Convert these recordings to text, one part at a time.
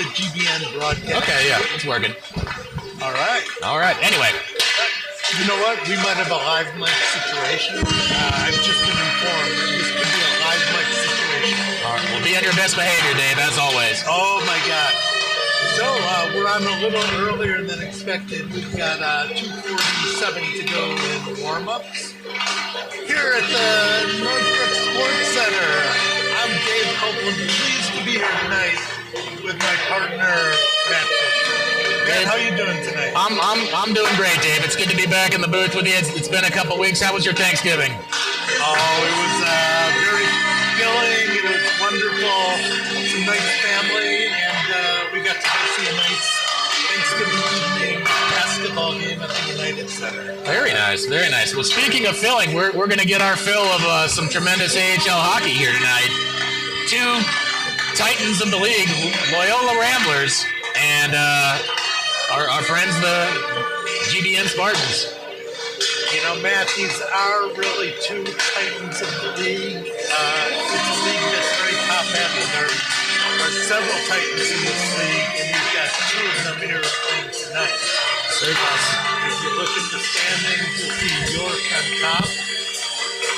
the GBN broadcast. Okay, yeah, it's working. All right. All right. Anyway. You know what? We might have a live mic situation. I've just been informed that this could be a live mic situation. All right. Well, be on your best behavior, Dave, as always. Oh, my God. So, we're on a little earlier than expected. We've got 2:47 to go in warm-ups. Here at the Northbrook Sports Center, I'm Dave Copeland, pleased to be here tonight with my partner, Matt Fisher. Matt, how you doing tonight? I'm doing great, Dave. It's good to be back in the booth with you. It's been a couple weeks. How was your Thanksgiving? Oh, it was very filling. It was wonderful. Some nice family, and we got to go see a nice Thanksgiving evening basketball game at the United Center. Very nice, very nice. Well, speaking of filling, we're going to get our fill of some tremendous AHL hockey here tonight. Two titans of the league, Loyola Ramblers, and our friends, the GBN Spartans. You know, Matt, these are really two titans of the league. It's a league that's very top-heavy. There are several titans in this league, and you've got two of them here playing tonight. If you look at the standings, you'll see York on top.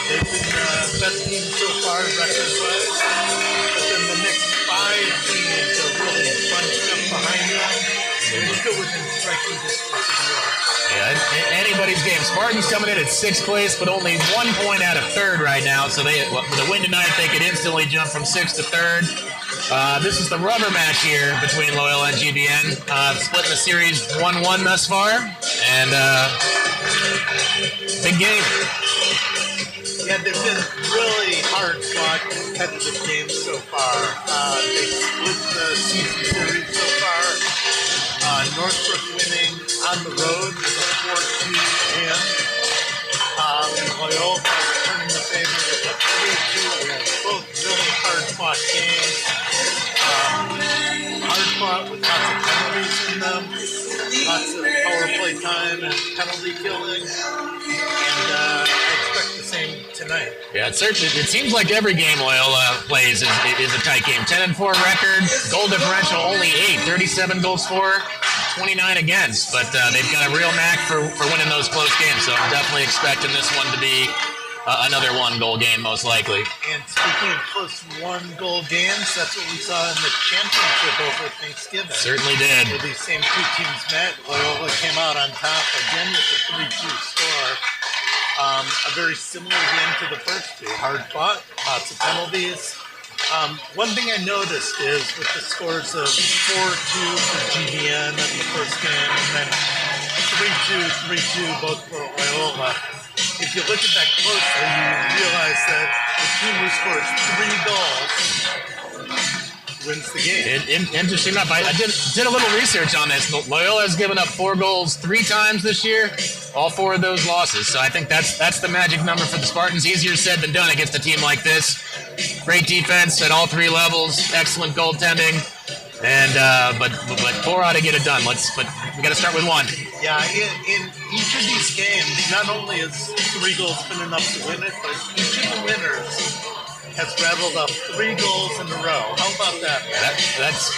They've been the best team so far, record-wise. But then the next five teams are really bunched up behind them. They're still within striking distance of York. Yeah, anybody's game. Spartans coming in at 6th place, but only 1 point out of 3rd right now. So with a win tonight, they could instantly jump from 6th to 3rd. This is the rubber match here between Loyola and GBN. Splitting the series 1-1 thus far, and big game. Yeah, they've been really hard-fought, competitive games so far. They split the season series so far. Northbrook winning on the road with a 4-2 win. And Loyola returning the favor with a 3-2 win. Both really hard-fought games. Hard-fought with lots of penalties in them. Lots of power play time and penalty killing. And I expect the same tonight. Yeah, it seems like every game Loyola plays is a tight game. 10-4 record, goal differential only 8, 37 goals for, 29 against. But they've got a real knack for winning those close games. So I'm definitely expecting this one to be another 1-goal game, most likely. And speaking of close 1-goal games, that's what we saw in the championship over Thanksgiving. Certainly did. Where these same two teams met. Loyola came out on top again with a 3-2 score. A very similar game to the first two. Hard fought, lots of penalties. One thing I noticed is with the scores of 4-2 for GBN in the first game, and then 3-2, 3-2 both for Loyola. If you look at that closely, you realize that the team who scores 3 goals wins the game. Interesting enough, I did a little research on this. Loyola has given up 4 goals 3 times this year, all 4 of those losses. So I think that's the magic number for the Spartans. Easier said than done against a team like this. Great defense at all 3 levels, excellent goaltending, and but 4 ought to get it done. But we got to start with 1. Yeah, in each of these games, not only has 3 goals been enough to win it, but each of the winners has rattled up 3 goals in a row. How about that, man? That's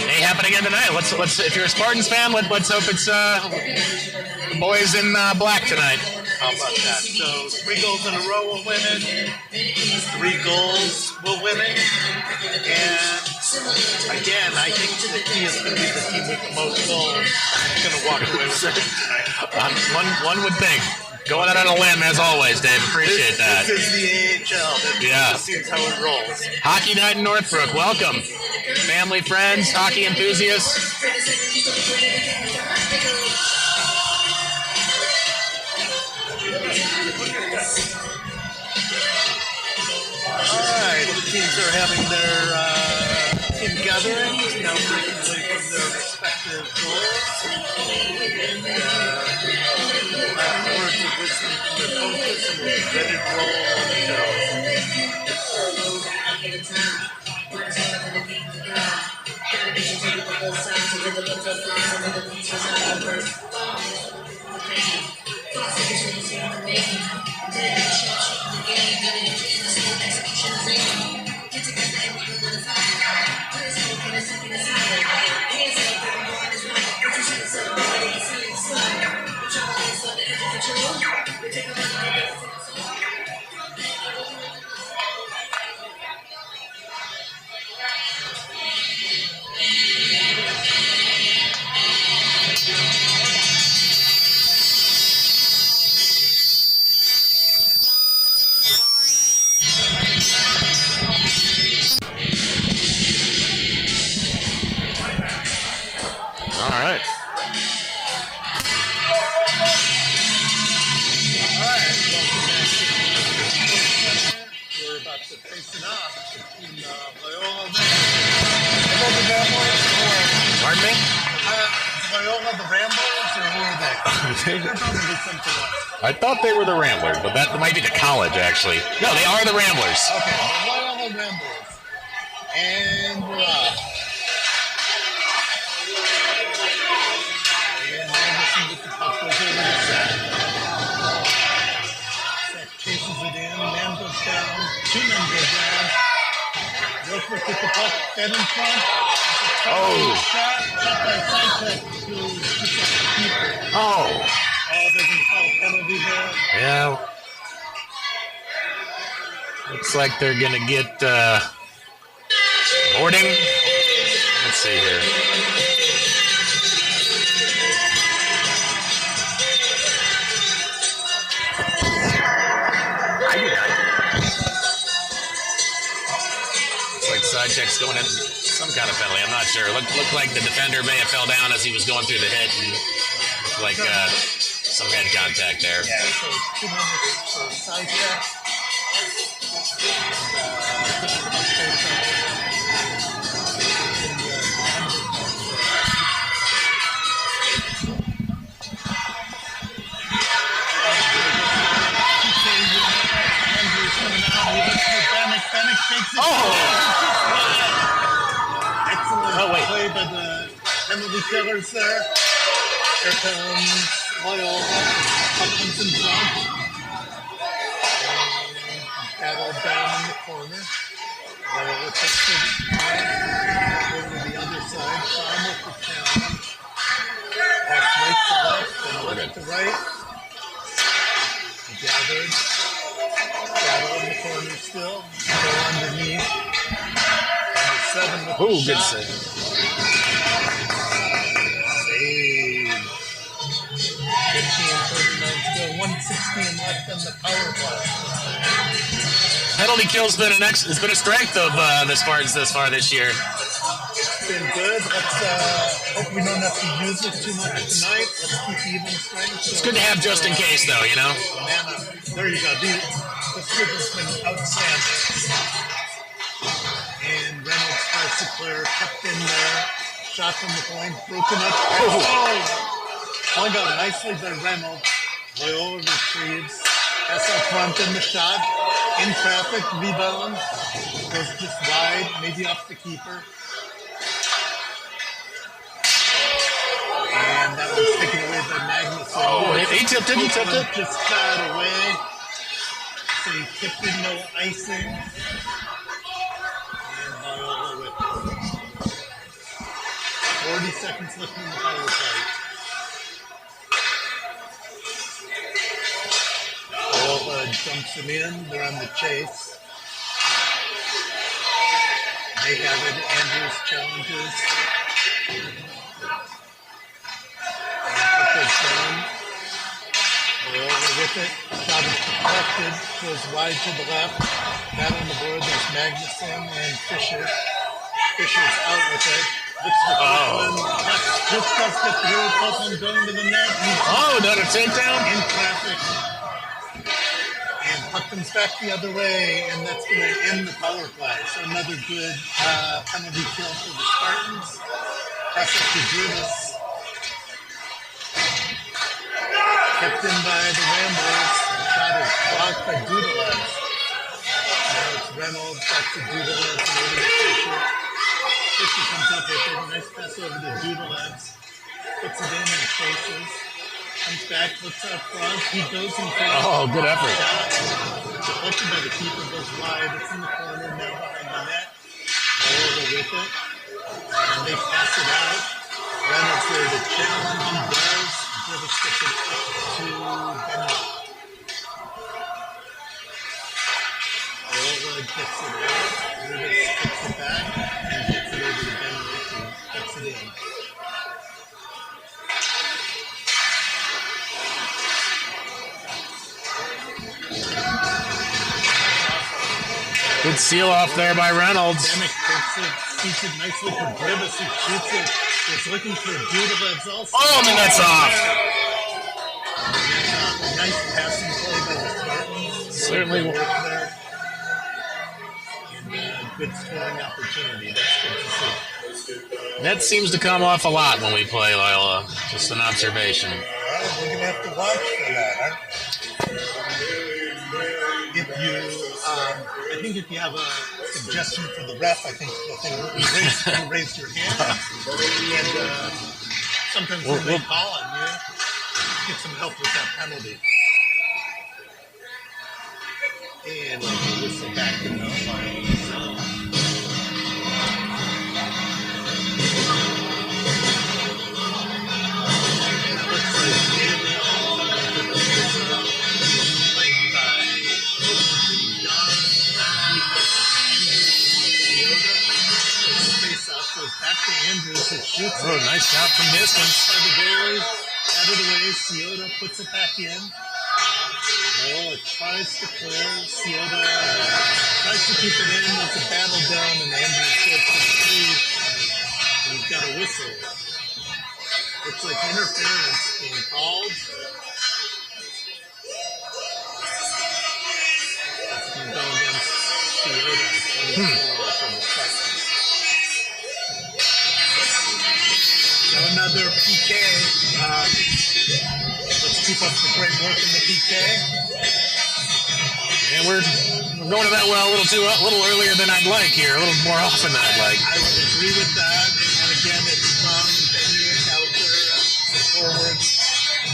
may happen again tonight. Let's if you're a Spartans fan, let's hope it's the boys in black tonight. How about that? So 3 goals in a row will win it. 3 goals will win it. And again, I think the key is going to be the team with the most goals going to walk away with it tonight. One would think. Going out on a limb, as always, Dave. Appreciate that. This is the AHL. This is how it rolls. Hockey night in Northbrook. Welcome. Family, friends, hockey enthusiasts. All right. The teams are having their team gatherings, now breaking away from their respective goals. And last words of wisdom from their coaches, and we'll be ready to roll on the show. right. Alright, welcome back to the Sports Center. We're about to face it off between Loyola and the Ramblers. Pardon me? Loyola the Ramblers, or who are they? They're probably something else. I thought they were the Ramblers, but that might be the college, actually. No, they are the Ramblers. Okay, the Loyola Ramblers. And we're off. And Anderson with the puck goes over the sack. Sack chases it in. Man goes down. Two men go down. Wilford with the puck. Fed in front. Shot by Sitek, who just like the keeper. Oh, There's a foul penalty there. yeah. Looks like they're going to get boarding. Let's see here. Looks like Sitek's going in some kind of penalty. I'm not sure. Looked like the defender may have fell down as he was going through the hit, and looked like some head contact there. Yeah, so 2 minutes for Sitek. Excellent play by the penalty killers there. Here comes Loyola. Puck comes in front. And battle down in the corner. Loyola takes it over to the other side. Farm with the challenge. Pass right to left and left to right. Gathered. Battle in the corner still. Go underneath. Number 7 with the Good shot. save. Save. 15:39 to go. 1:16 left in the power play. Penalty kill's been it's been a strength of the Spartans this far this year. It's been good. Let's hope we don't have to use it too much tonight. Let's keep even strength. It's good to have just in case, though, you know? Man, there you go. This group has been outstanding. And Reynolds tries to clear, kept in there. Shot from the point, broken up. Flung out nicely by Reynolds. Loyola retrieves. Pass out front in the shot. In traffic, rebound. Goes just wide, maybe off the keeper. And that one's taken away by Magnuson. He tipped it. Just got away. So he tipped it, no icing. And Loyola with it. 40 seconds left in the power play. Loyola dumps him in. They're on the chase. They have it. Andrews challenges. Loyola with it. Shot is deflected. Goes wide to the left. That on the board. There's Magnuson and Fisher. Fisher's out with it. Looks for Copeland. Just does get through. Copeland going to the net. Another takedown? In traffic. And puck comes back the other way. And that's going to end the power play. So another good penalty kill for the Spartans. Pass up to Judas. Kept in by the Ramblers. Shot is blocked by Dudalev. Now it's Reynolds, back to Dudalev, and over to Fisher. Fisher comes up with it. Nice pass over to Dudalev. Puts it in and chases. Comes back, looks out front. He goes in front. Good effort. Deflected by the keeper, goes wide. It's in the corner, now behind the net. Loyola with it. And they pass it out. Reynolds there to challenge. He does. Davis gets it up to Benny. Loyola gets it out. Davis gets it back and gets it over to Benny and gets it in. Good seal off there by Reynolds. Demick takes it, shoots it nicely for Davis, who shoots it is looking for Budavets also. Oh, and then that's off. Nice passing play by the Spartans. Certainly. Good work there. And good scoring opportunity. That's good to see. That seems to come off a lot when we play Loyola. Just an observation. All right, we're going to have to watch for that, aren't we? If you, I think if you have a suggestion for the ref, I think the thing you raise your hand, and sometimes when they call on you, get some help with that penalty. And like you whistle back in the line zone. Looks like nearly all of the played by back to Andrews, who shoots Oh, nice shot from distance. by the goalie. Out of the way, Ciota puts it back in. Oh, it tries to clear. Ciota tries to keep it in. There's a battle down, and Andrews goes for the lead. And he's got a whistle. Looks like interference being called. That's going to go against Ciota, 24 from the Spartans. So another PK. Let's keep up the great work in the PK. And we're going to that well a little earlier than I'd like here, a little more often than I'd like. I would agree with that. And again, it's Strong and Benwick out there, the forwards,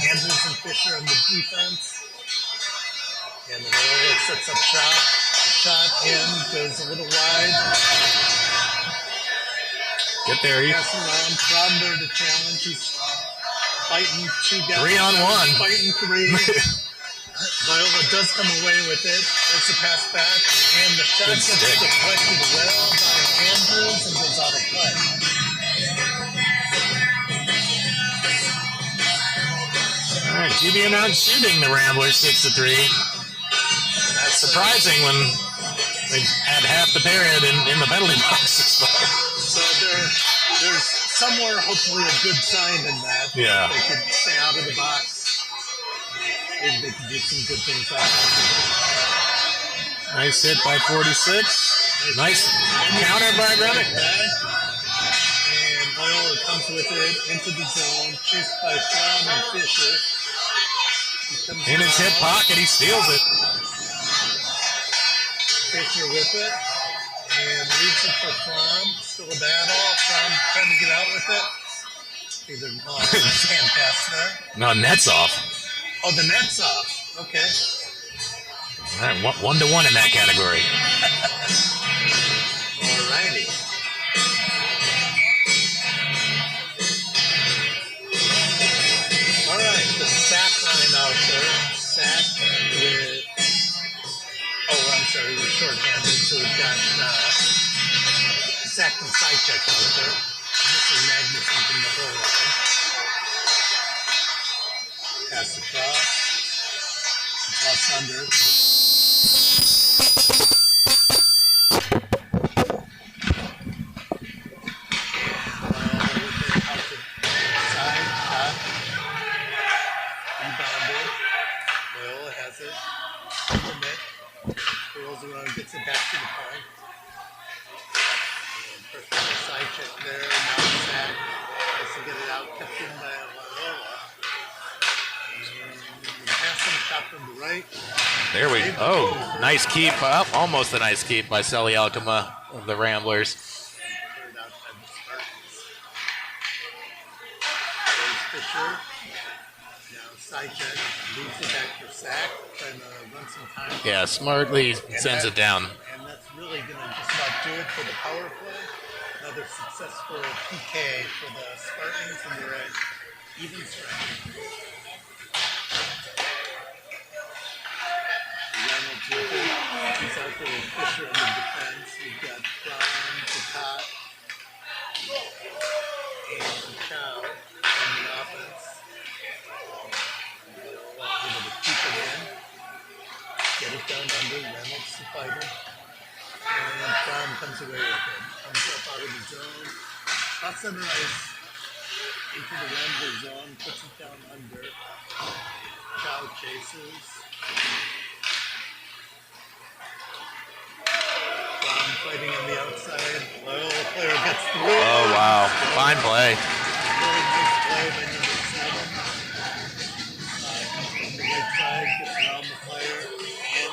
Andrews and Fisher on the defense. And Loyola sets up shot. The shot in, goes a little wide. Get there, you. Passing around, From there to challenge. He's fighting 2 guys. 3 on 1. Fighting 3. Loyola does come away with it. There's the pass back. And the shot Good gets stick. deflected well by Andrews and goes out of play. All right, GB announced shooting the Ramblers 6-3. That's surprising when they had half the period in the penalty boxes. So there's somewhere hopefully a good sign in that. Yeah. They could stay out of the box. Maybe they could do some good things out there. Nice hit by 46. Nice counter by Grenick. And Loyola comes with it into the zone, chased by Fromm and Fisher. In his hip pocket, he steals it. Fisher with it. And leaves it for Fromm. Still a battle. Fromm trying to get out with it. Either hand pass there. No, net's off. Oh, the net's off. Okay. All right, 1-1 in that category. Alrighty. Alright, the sack line out there. Sack with... Oh, I'm sorry, we're short-handed, so we've got Sack and Sidecheck out there. And this is Magnuson from the whole line. Pass across. Toss under. Rebounded. Loyola has it. Curls around, gets it back to the point. And perfect side check there. Now Sack tries to get it out. Kept in by Loyola. And passing shot from the right. There we go. Oh, nice keep. Almost a nice keep by Sally Alcama of the Ramblers. Turned out by the Spartans. There's Fisher. Now side check. Leaves it back for Sack. Trying to run some time. Yeah, smartly sends it down. And that's really going to just about do it for the power play. Another successful PK for the Spartans, and they're at even strength. Reynolds with it. He's out there with Fisher in the defense. We've got Brown, Ducat, and Chow on the offense. Able to keep it in. Get it down under. Reynolds the fighter. And Brown comes away with it. Comes up out of the zone. Cross center ice. into the Rambler zone, puts it down under. Chow chases. Brown fighting on the outside. Loyola player gets through. Oh, wow. Fine play. Really nice play by number 7. Comes from the right side, gets around the player, and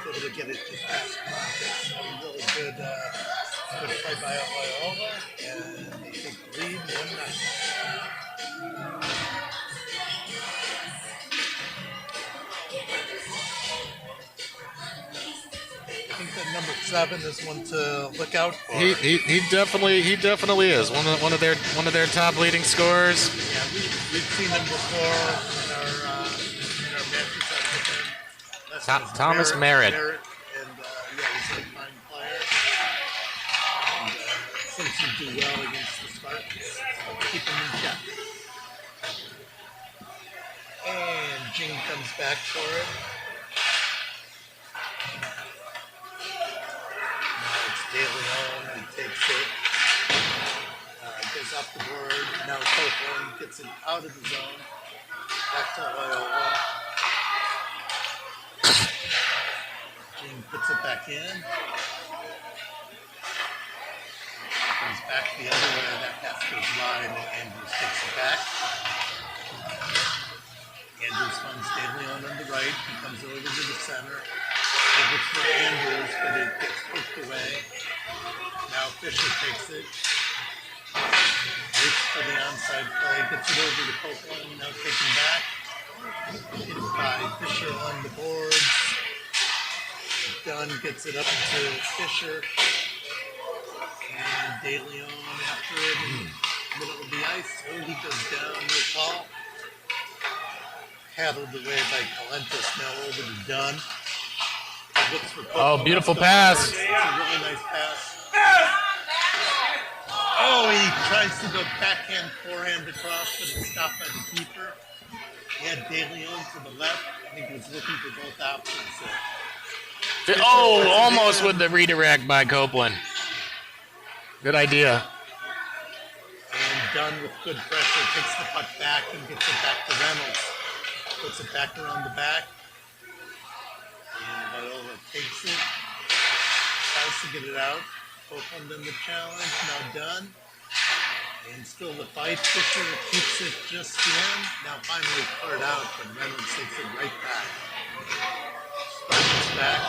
able to get it just past It's a really good play by Loyola, and they take the lead 1-0. I think that number 7 is one to look out for. He definitely is one of their top leading scorers. Yeah, we've seen him before in our matches with him. Thomas Merritt. And he's a fine player. And seems to do well against the Spartans. So keep him in check. And Jing comes back for it. De Leon, he takes it, goes up the board. Now Copeland gets it out of the zone. Back to Loyola. Jing puts it back in. Comes back the other way. That pass goes wide, and Andrews takes it back. Andrews finds De Leon on the right. He comes over to the center. It looks for Andrews, but it gets poked away. Now Fisher takes it. Waits for the onside play. Gets it over to Copeland. Now taken back. Hit by Fisher on the boards. Dunn gets it up to Fisher. And De Leon after it in the middle of the ice. Oh, he goes down. No call. Paddled away by Calentus. Now over to Dunn. Oh, beautiful pass. It's a really nice pass. Oh, he tries to go backhand, forehand across, but it's stopped by the keeper. He had De Leon to the left. I think he was looking for both options. Oh, almost with the redirect by Copeland. Good idea. And Dunn with good pressure takes the puck back and gets it back to Reynolds. Puts it back around the back. And Loyola takes it. Tries to get it out. Copeland in the challenge. Now Dunn. And still the fight. Fisher keeps it just in. Now finally cleared out, but Reynolds takes it right back. Spartans back.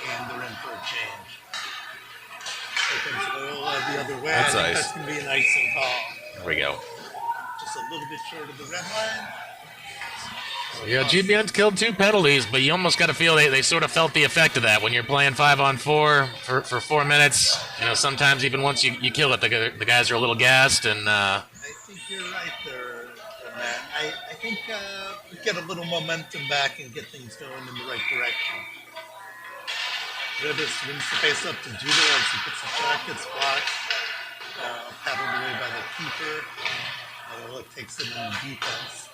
And they're in for a change. Here comes Loyola the other way. That's I think ice. that's going to be an icing call. There we go. Just a little bit short of the red line. Yeah, GBN's killed 2 penalties, but you almost got to feel they sort of felt the effect of that when you're playing 5-on-4 for 4 minutes. You know, sometimes even once you kill it, the guys are a little gassed. And I think you're right there, Matt. I think we get a little momentum back and get things going in the right direction. Ribis wins the face up to Judo as he puts the shot, gets blocked, paddled away by the keeper. Loyola takes it on defense.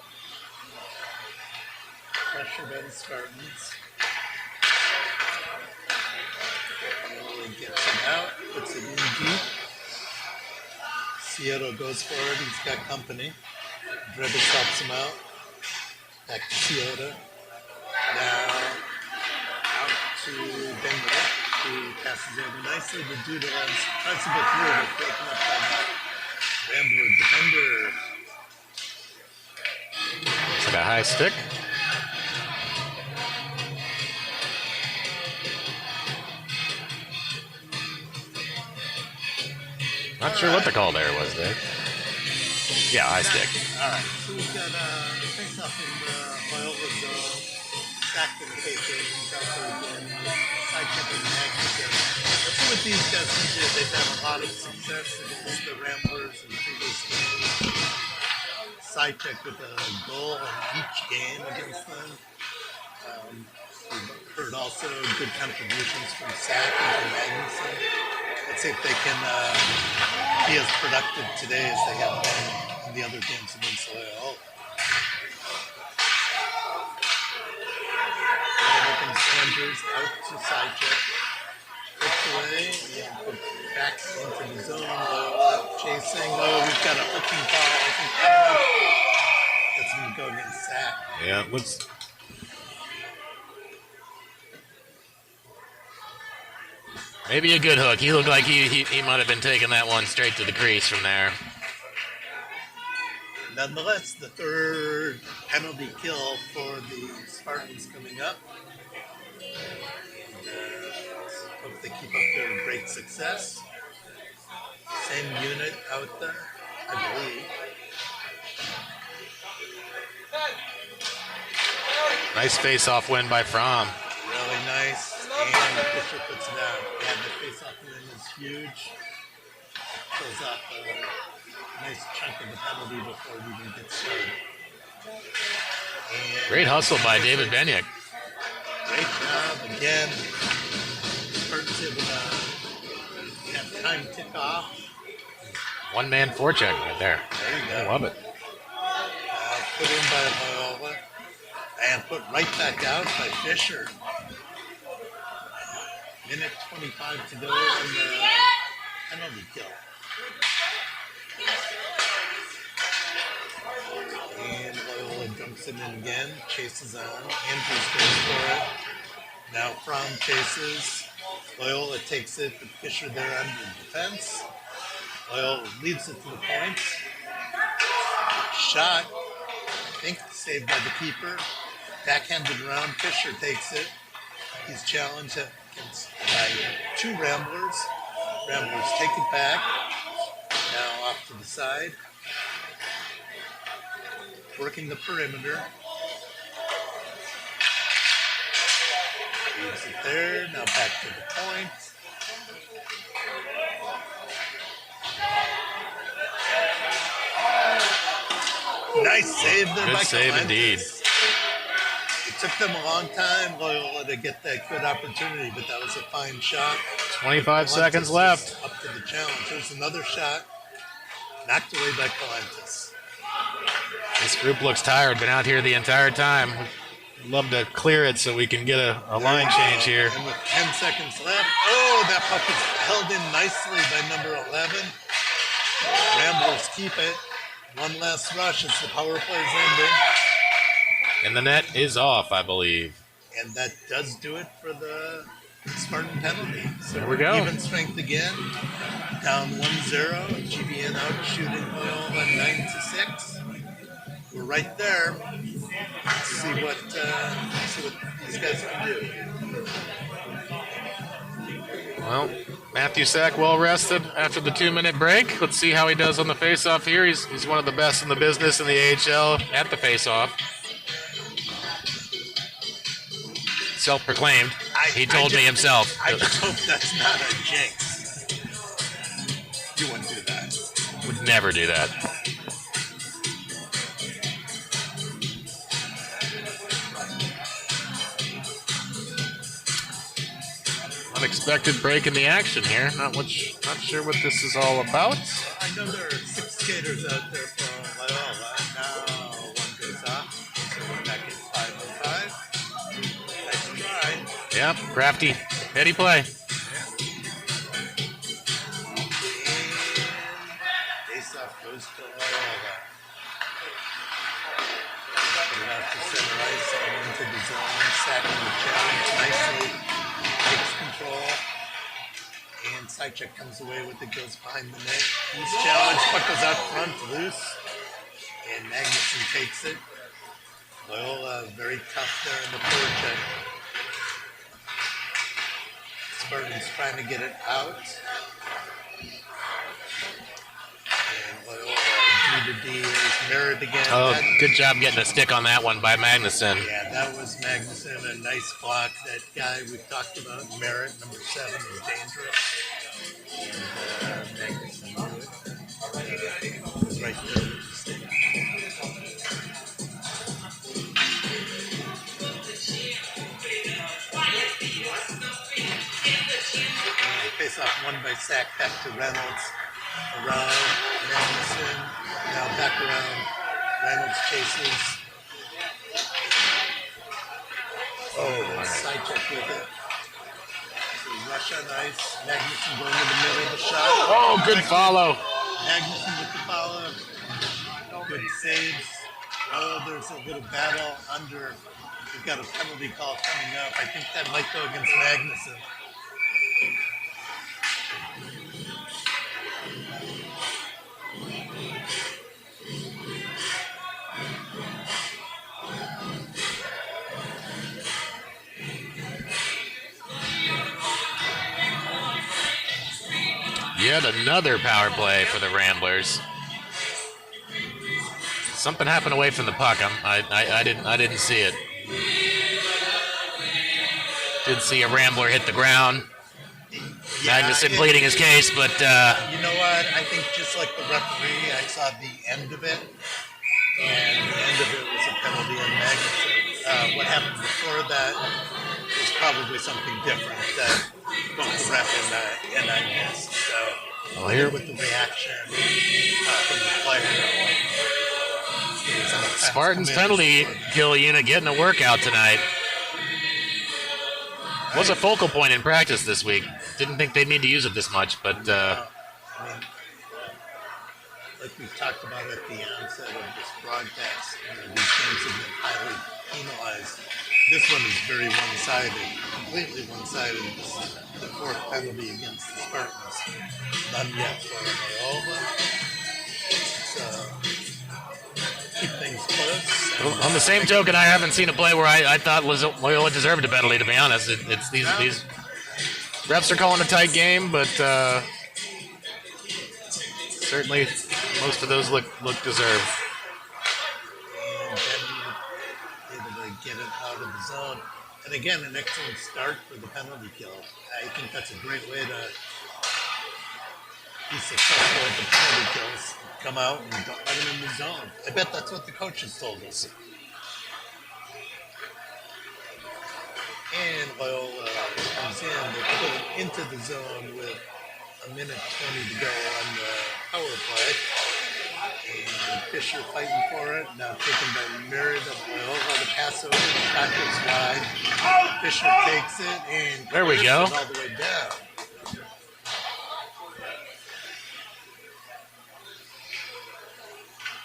Pressure by the Spartans. Loyola gets it out, puts it in deep. Cioto goes for it, he's got company. Drebis helps him out. Back to Cioto. Now out to Benwick, who passes over nicely to Dudelands. Tries to get through, but broken up by that Rambler defender. it's like a high stick. Not sure what the call there was, Dave. Yeah, high stick. All right, so we've got face off in the Loyola zone. Sacked in the paper, he's out there again. Side check in the next again. Let's see what these guys can do. They've had a lot of success against the Ramblers in previous games. Side check with a goal in each game against them. We've heard also good contributions from Sack and from Magnuson. Let's see if they can be as productive today as they have been in the other games against Loyola. And Sanders out to side check. Puts away and put back into the zone. Loyola chasing. Oh, we've got a hooking foul. That's going to go against Sack. Yeah, looks. Maybe a good hook. He looked like he might have been taking that one straight to the crease from there. Nonetheless, the third penalty kill for the Spartans coming up. And hope they keep up their great success. Same unit out there, I believe. Nice face-off win by Fromm. Really nice. And Fisher puts it out. Yeah, the face-off win is huge. Fills up a nice chunk of the penalty before it even gets started. And Great hustle by David Benyek. great job again. Spartans able to have time tick off. One-man forecheck right there. There you go. I love it. Put in by Loyola. And put right back out by Fisher. Minute 25 to go on the penalty kill. And Loyola jumps it in again, chases on. Andrews goes for it. Now Fromm chases. Loyola takes it, but Fisher there under defense. Loyola leads it to the point. Shot, I think saved by the keeper. Backhanded around, Fisher takes it. He's challenged against by two Ramblers. Ramblers take it back. Now off to the side. Working the perimeter. Leaves it there. Now back to the point. Nice save there by Good save Clementis. indeed. It took them a long time, Loyola, to get that good opportunity, but that was a fine shot. 25 Clementis seconds was left. Up to the challenge. There's another shot. Knocked away by Clementis. This group looks tired. Been out here the entire time. Love to clear it so we can get a line change here. And with 10 seconds left, oh, that puck is held in nicely by number 11. Ramblers keep it. One last rush as the power play's ending. And the net is off, I believe. And that does do it for the Spartan penalty. So There we go. Even strength again. Down 1-0. GBN out shooting Loyola 9-6. We're right there. Let's see what these guys can do. Well, Matthew Sack well rested after the 2-minute break. Let's see how he does on the faceoff here. He's one of the best in the business in the AHL at the faceoff. Self-proclaimed. He told me himself. I just hope that's not a jinx. You wouldn't do that. Would never do that. Unexpected break in the action here. Not sure what this is all about. I know there are 6 skaters out there from Loyola. Now one goes off. So we're back at 5:05. Nice try. Yep, crafty. Heady play. And face-off goes to Loyola. Put it out to center ice and into the zone. Sacking the challenge nicely. Takes control. And Sidecheck comes away with it, goes behind the net. He's challenged. Puck goes out front, loose. And Magnuson takes it. Loyola very tough there in the forecheck. Spartans trying to get it out. And Loyola D is mirrored again. Oh, good job getting a stick on that one by Magnuson. Yeah, that was Magnuson. A nice block. That guy we've talked about, Merritt, number 7, is dangerous. And Magnuson knew it. Was right there with the stick. And face off one by Sack back to Reynolds. Around Magnuson. Now back around. Reynolds chases. Side check with it. So rush on ice. Magnuson going to the middle of the shot. Oh, good follow. Magnuson with the follow. Good saves. Oh, there's a little battle under. We've got a penalty call coming up. I think that might go against Magnuson. Yet another power play for the Ramblers. Something happened away from the puck. I didn't see it. Did see a Rambler hit the ground. Yeah, Magnuson pleading his case, but you know what? I think just like the referee, I saw the end of it, and the end of it was a penalty on Magnuson. What happened before that was probably something different that both the ref and I missed. So well, here with the reaction from the player. Spartans penalty kill unit getting a workout tonight. Was a focal point in practice this week. Didn't think they'd need to use it this much, but I mean, like we talked about at the onset of this broadcast, these games have been highly penalized. This one is very one-sided, completely one-sided. This is the fourth penalty against the Spartans. None yet for Loyola. So keep things close. On the same token, I haven't seen a play where I thought Loyola deserved a penalty, to be honest. It's these refs are calling a tight game, but certainly most of those look deserved. And then able to get it out of the zone. And again, an excellent start for the penalty kill. I think that's a great way to be successful at the penalty kills. Come out and don't let him in the zone. I bet that's what the coaches told us. And Loyola comes in, they put him into the zone with a minute 20 to go on the power play. And Fisher fighting for it, now taken by Merritt of Loyola. The pass over, the shot goes wide. Fisher takes it and there we go. all the way down.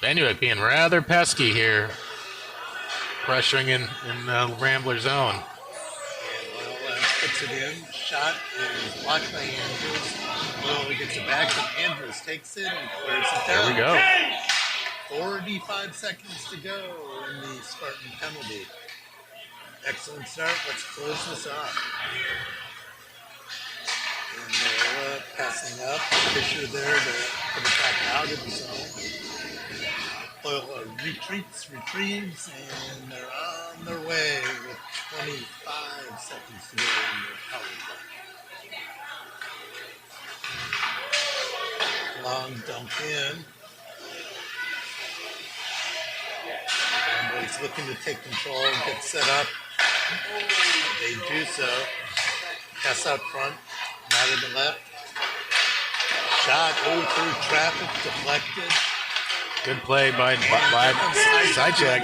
Benuik being rather pesky here, pressuring in the Rambler zone. And Loyola puts it in. Shot is blocked by Andrews. Loyola gets it back, and Andrews takes it and clears it down. There we go. 45 seconds to go in the Spartan penalty. Excellent start. Let's close this off. And Loyola passing up. Fisher there to put it back out of the zone. Loyola retrieves, and they're on their way with 25 seconds to go in the power play. Long dump in. Rambo's looking to take control, get set up. They do so. Pass out front, not to the left. Shot, through traffic, deflected. Good play by Sidechek.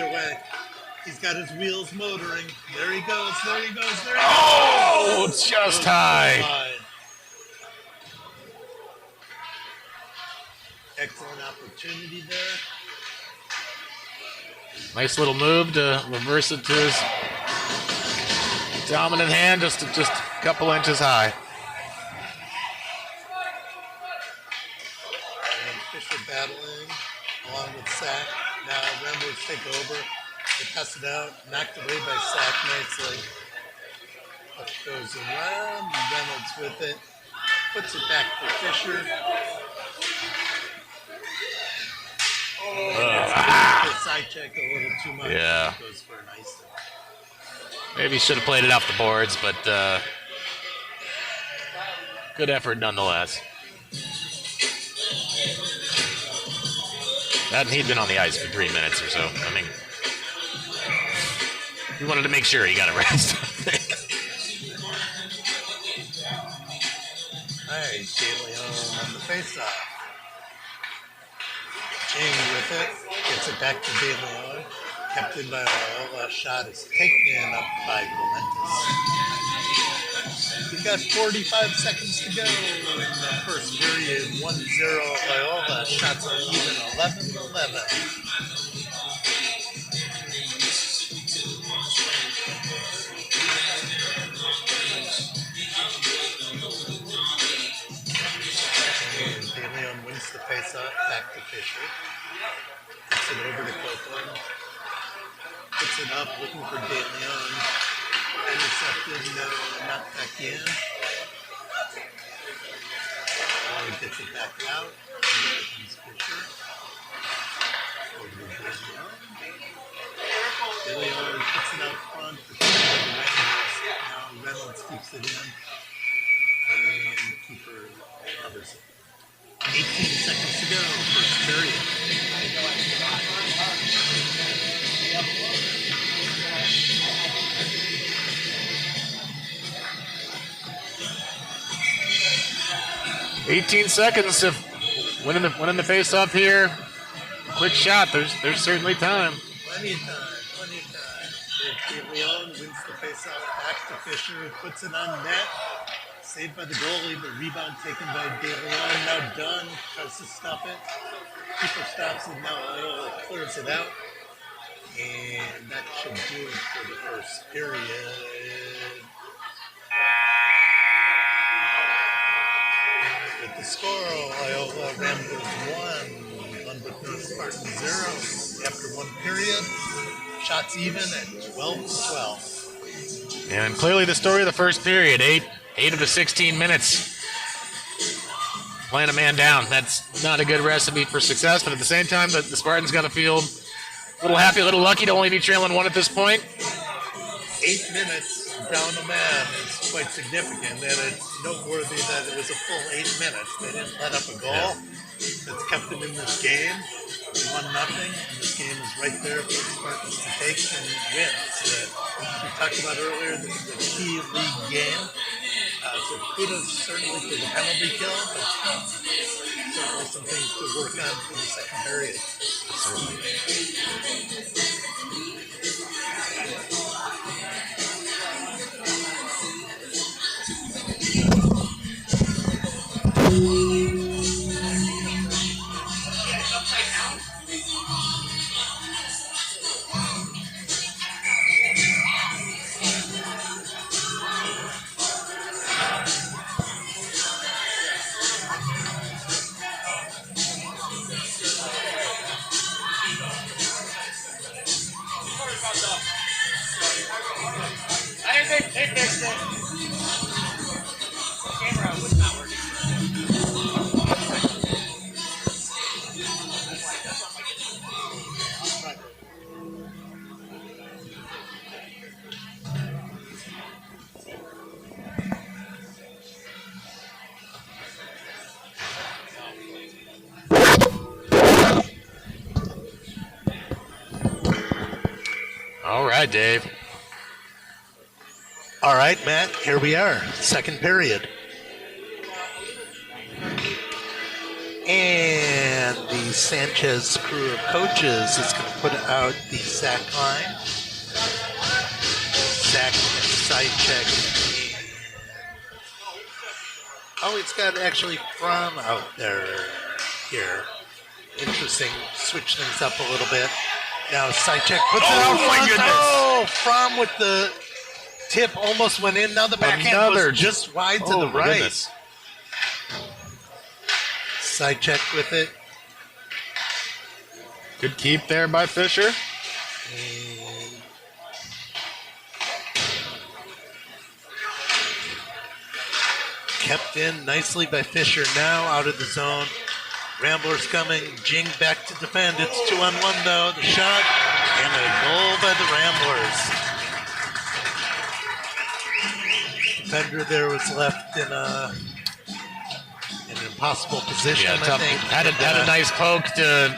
He's got his wheels motoring. There he goes, there he goes, there he goes. Oh, just high. Excellent opportunity there. Nice little move to reverse it to his dominant hand, just a couple inches high. And Fisher battling along with Sack. Now Ramblers take over. They pass it out, knocked away by Sack nicely. Puck goes around, Reynolds with it. Puts it back for Fisher. Side check a little too much. Yeah. Goes for an ice. Maybe should have played it off the boards, but good effort nonetheless. That he'd been on the ice for 3 minutes or so. I mean, he wanted to make sure he got a rest. All right, DeLeon on the face-off. King with it, gets it back to DeLeon. Kept in by Loyola. Shot is taken up by Valentes. We got 45 seconds to go in the first period. 1-0 Loyola. Shots are even 11-11. And De Leon wins the face-off. Back to Fisher. Puts it over to Copeland. Puts it up, looking for De Leon. Intercepted, no, not back in. Oh, he gets it back out. Here comes Fisher. Over to De Leon. De Leon puts it out front. Now Reynolds keeps it in. And the keeper covers it. 18 seconds to go, first period. 18 seconds of winning the face-off here. Quick shot. There's certainly time. Plenty of time. De Leon wins the face-off back to Fisher, who puts it on net. Saved by the goalie, but rebound taken by De Leon. Now Dunn tries to stop it. Keeper stops it. Now Loyola clears it out. And that should do it for the first period. With the score, Loyola Ramblers 1, Lundberg Spartans 0. After one period, shots even at 12-12. And clearly the story of the first period, 8 of the 16 minutes. Playing a man down. That's not a good recipe for success, but at the same time, the Spartans got to feel a little happy, a little lucky to only be trailing one at this point. 8 minutes down a man is quite significant, and it's noteworthy that it was a full 8 minutes. They didn't let up a goal. That's kept them in this game. 1-0, and this game is right there for the Spartans to take and win. We talked about earlier, this is a key league game. So kudos certainly to the penalty kill, but certainly some things to work on for the second period. They fixed it. The camera was not working. All right, Dave. All right, Matt, here we are, second period. And the Sanchez crew of coaches is going to put out the sack line. Sack and side check. Oh, it's got actually Fromm out there here. Interesting. Switch things up a little bit. Now side check puts it out. Oh, my goodness. Oh, Fromm with the tip almost went in. Now the backhand was just wide to the right. Goodness. Side check with it. Good keep there by Fisher. And kept in nicely by Fisher. Now out of the zone. Ramblers coming. Jing back to defend. It's 2-on-1 though. The shot and a goal by the Ramblers. Defender there was left in an impossible position. Yeah, tough. I think. Had a nice poke to.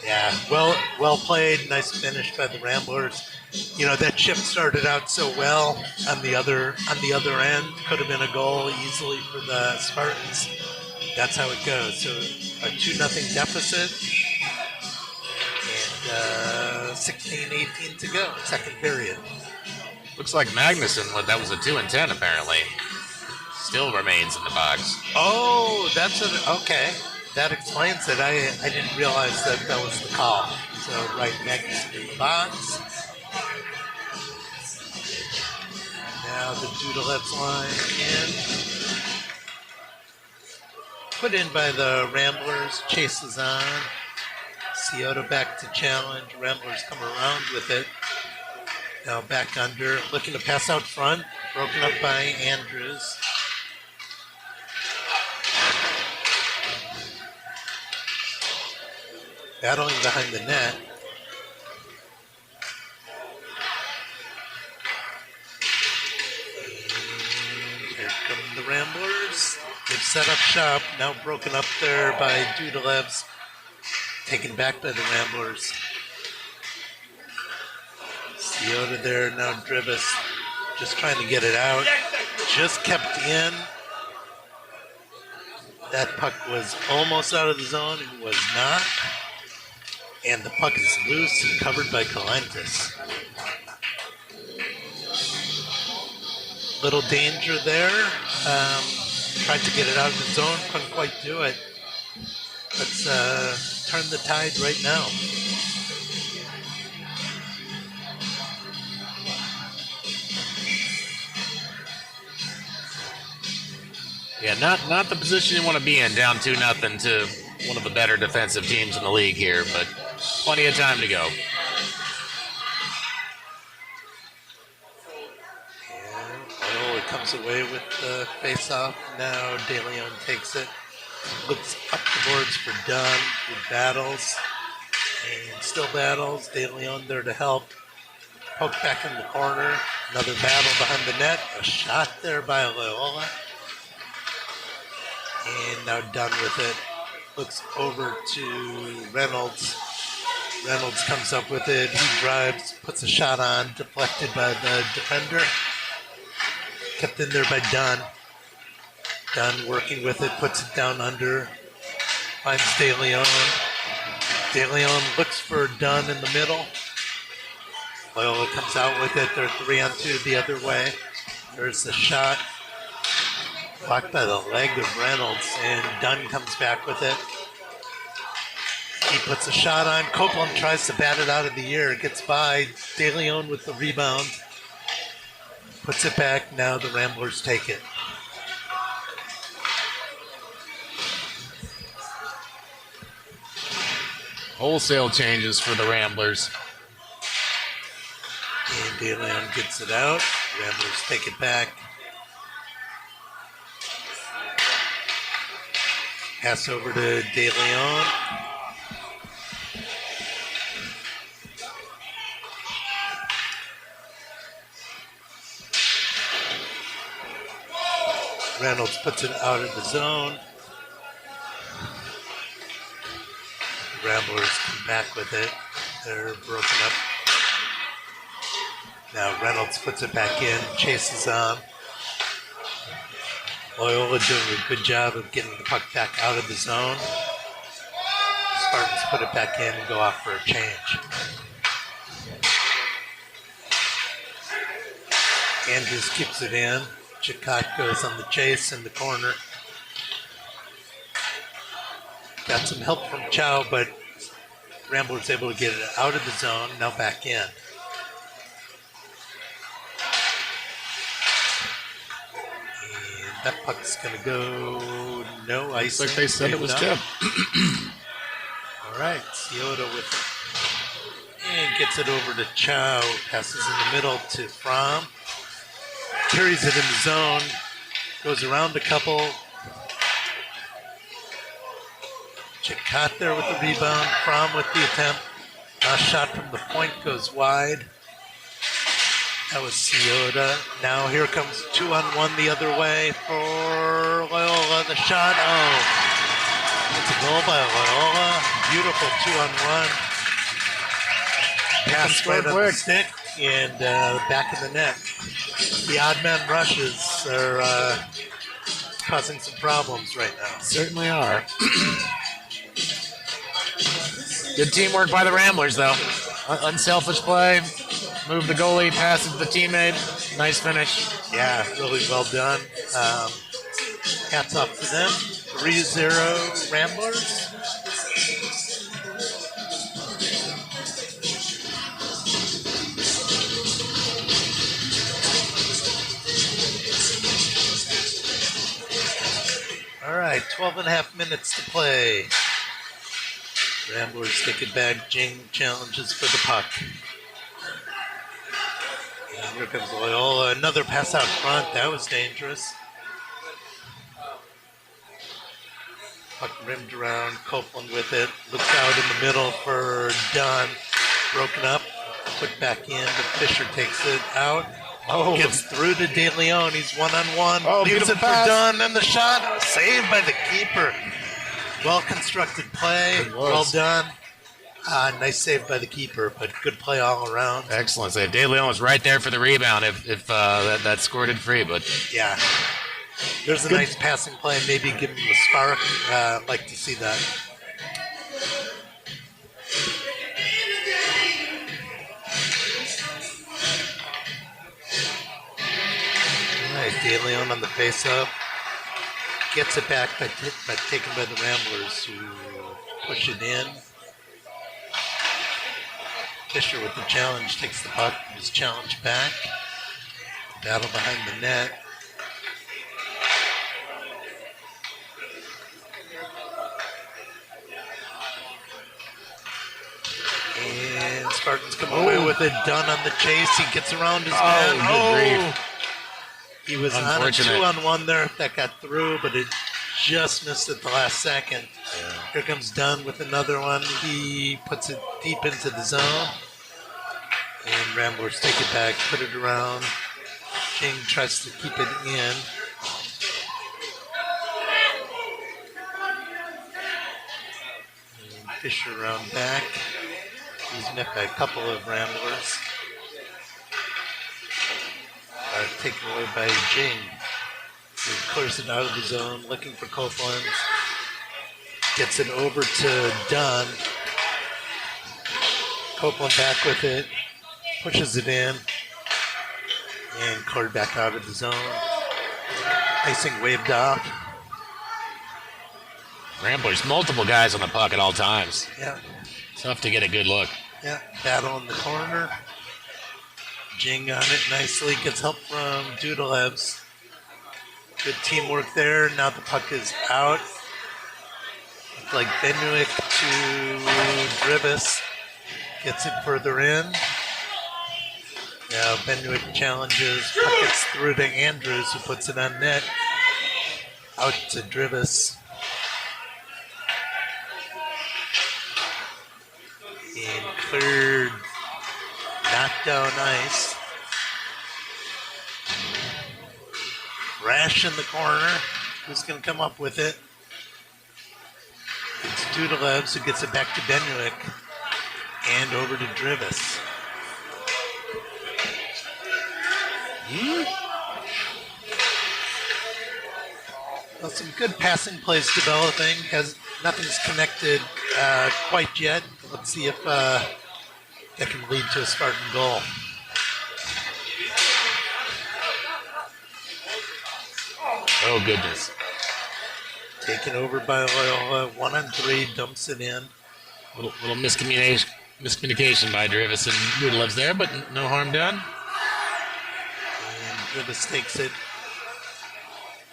Yeah, well played. Nice finish by the Ramblers. You know, that shift started out so well on the other end. Could have been a goal easily for the Spartans. That's how it goes. So a 2-0 deficit. And 16-18 to go. Second period. Looks like Magnuson, that was a 2-10 apparently. still remains in the box. Oh, that's okay. That explains it. I didn't realize that was the call. So right next in the box. Now the Dudalev's line in. Put in by the Ramblers. Chases on. Ciota back to challenge. Ramblers come around with it. Now back under. Looking to pass out front. Broken up by Andrews. Battling behind the net. And here come the Ramblers. They've set up shop. Now broken up there by Dudalev's. Taken back by the Ramblers. Ciota there. Now Dribis just trying to get it out. Just kept in. That puck was almost out of the zone. It was not. And the puck is loose and covered by Kalantis. Little danger there. Tried to get it out of the zone. Couldn't quite do it. Let's turn the tide right now. Yeah, not the position you want to be in, down 2-0 to one of the better defensive teams in the league here, but plenty of time to go. And Loyola comes away with the face-off. Now De Leon takes it. Looks up the boards for Dunn, who battles. And still battles. De Leon there to help. Poke back in the corner. Another battle behind the net. A shot there by Loyola. And now done with it. Looks over to Reynolds. Reynolds comes up with it. He drives, puts a shot on, deflected by the defender. Kept in there by Dunn. Dunn working with it, puts it down under. Finds De Leon. De Leon looks for Dunn in the middle. Loyola comes out with it. They're 3-on-2 the other way. There's the shot. Blocked by the leg of Reynolds, and Dunn comes back with it. He puts a shot on. Copeland tries to bat it out of the air. It gets by. De Leon with the rebound. Puts it back. Now the Ramblers take it. Wholesale changes for the Ramblers. And De Leon gets it out. Ramblers take it back. Pass over to De Leon. Reynolds puts it out of the zone. Ramblers come back with it. They're broken up. Now Reynolds puts it back in, chases on. Loyola doing a good job of getting the puck back out of the zone. Spartans put it back in and go off for a change. Andrews keeps it in. Chicot goes on the chase in the corner. Got some help from Chow, but Rambler's able to get it out of the zone. Now back in. That puck's going to go no icing. Looks like they said it was tipped. All right, Ciota with it. And gets it over to Chow. Passes in the middle to Fromm. Carries it in the zone. Goes around a couple. Chicot there with the rebound. Fromm with the attempt. Last shot from the point goes wide. That was Ciota. Now here comes 2-on-1 the other way for Loyola. The shot. Oh, it's a goal by Loyola. Beautiful 2-on-1. Pass right on the stick and back in the net. The odd man rushes are causing some problems right now. Certainly are. Good teamwork by the Ramblers, though. Unselfish play. Move the goalie, pass it to the teammate. Nice finish. Yeah, really well done. Hats off to them. 3-0 Ramblers. All right, 12 and a half minutes to play. Ramblers take it back. Jing challenges for the puck. And here comes Loyola. Another pass out front. That was dangerous. Puck rimmed around. Copeland with it. Looks out in the middle for Dunn. Broken up. Put back in, but Fisher takes it out. Gets through to De Leon. He's one-on-one. Leaves it for Dunn, and the shot saved by the keeper. Well-constructed play. Well done. Nice save by the keeper, but good play all around. Excellent save. De Leon was right there for the rebound if that scored it free, but yeah. There's a nice passing play. Maybe give him a spark. I'd like to see that. De Leon on the face-up. Gets it back, but taken by the Ramblers, who push it in. Fisher with the challenge takes the puck, his challenge back. Battle behind the net. And Spartans come away with it. Dunn on the chase. He gets around his man. He was on a 2-on-1 there that got through, but it just missed at the last second. Yeah. Here comes Dunn with another one. He puts it deep into the zone. And Ramblers take it back, put it around. King tries to keep it in. And Fisher around back. He's met by a couple of Ramblers. Taken away by Jing. He clears it out of the zone, looking for Copeland. Gets it over to Dunn. Copeland back with it. Pushes it in. And cleared back out of the zone. Icing waved off. Ramblers, multiple guys on the puck at all times. Yeah. Tough to get a good look. Yeah. Battle in the corner. Jing on it nicely. Gets help from Dudalevs. Good teamwork there. Now the puck is out. Looks like Benuik to Drivas. Gets it further in. Now Benuik challenges. Puck gets through to Andrews, who puts it on net. Out to Drivas. And cleared. Knocked down ice. Rash in the corner. Who's going to come up with it? It's Dudalevs who gets it back to Benuik. And over to Drivas. Well, some good passing plays developing. Nothing's connected quite yet. Let's see if that can lead to a Spartan goal. Oh, goodness. Taken over by Loyola. 1-on-3, dumps it in. Little miscommunication by Drivas and Dudalevs there, but no harm done. And Drivas takes it,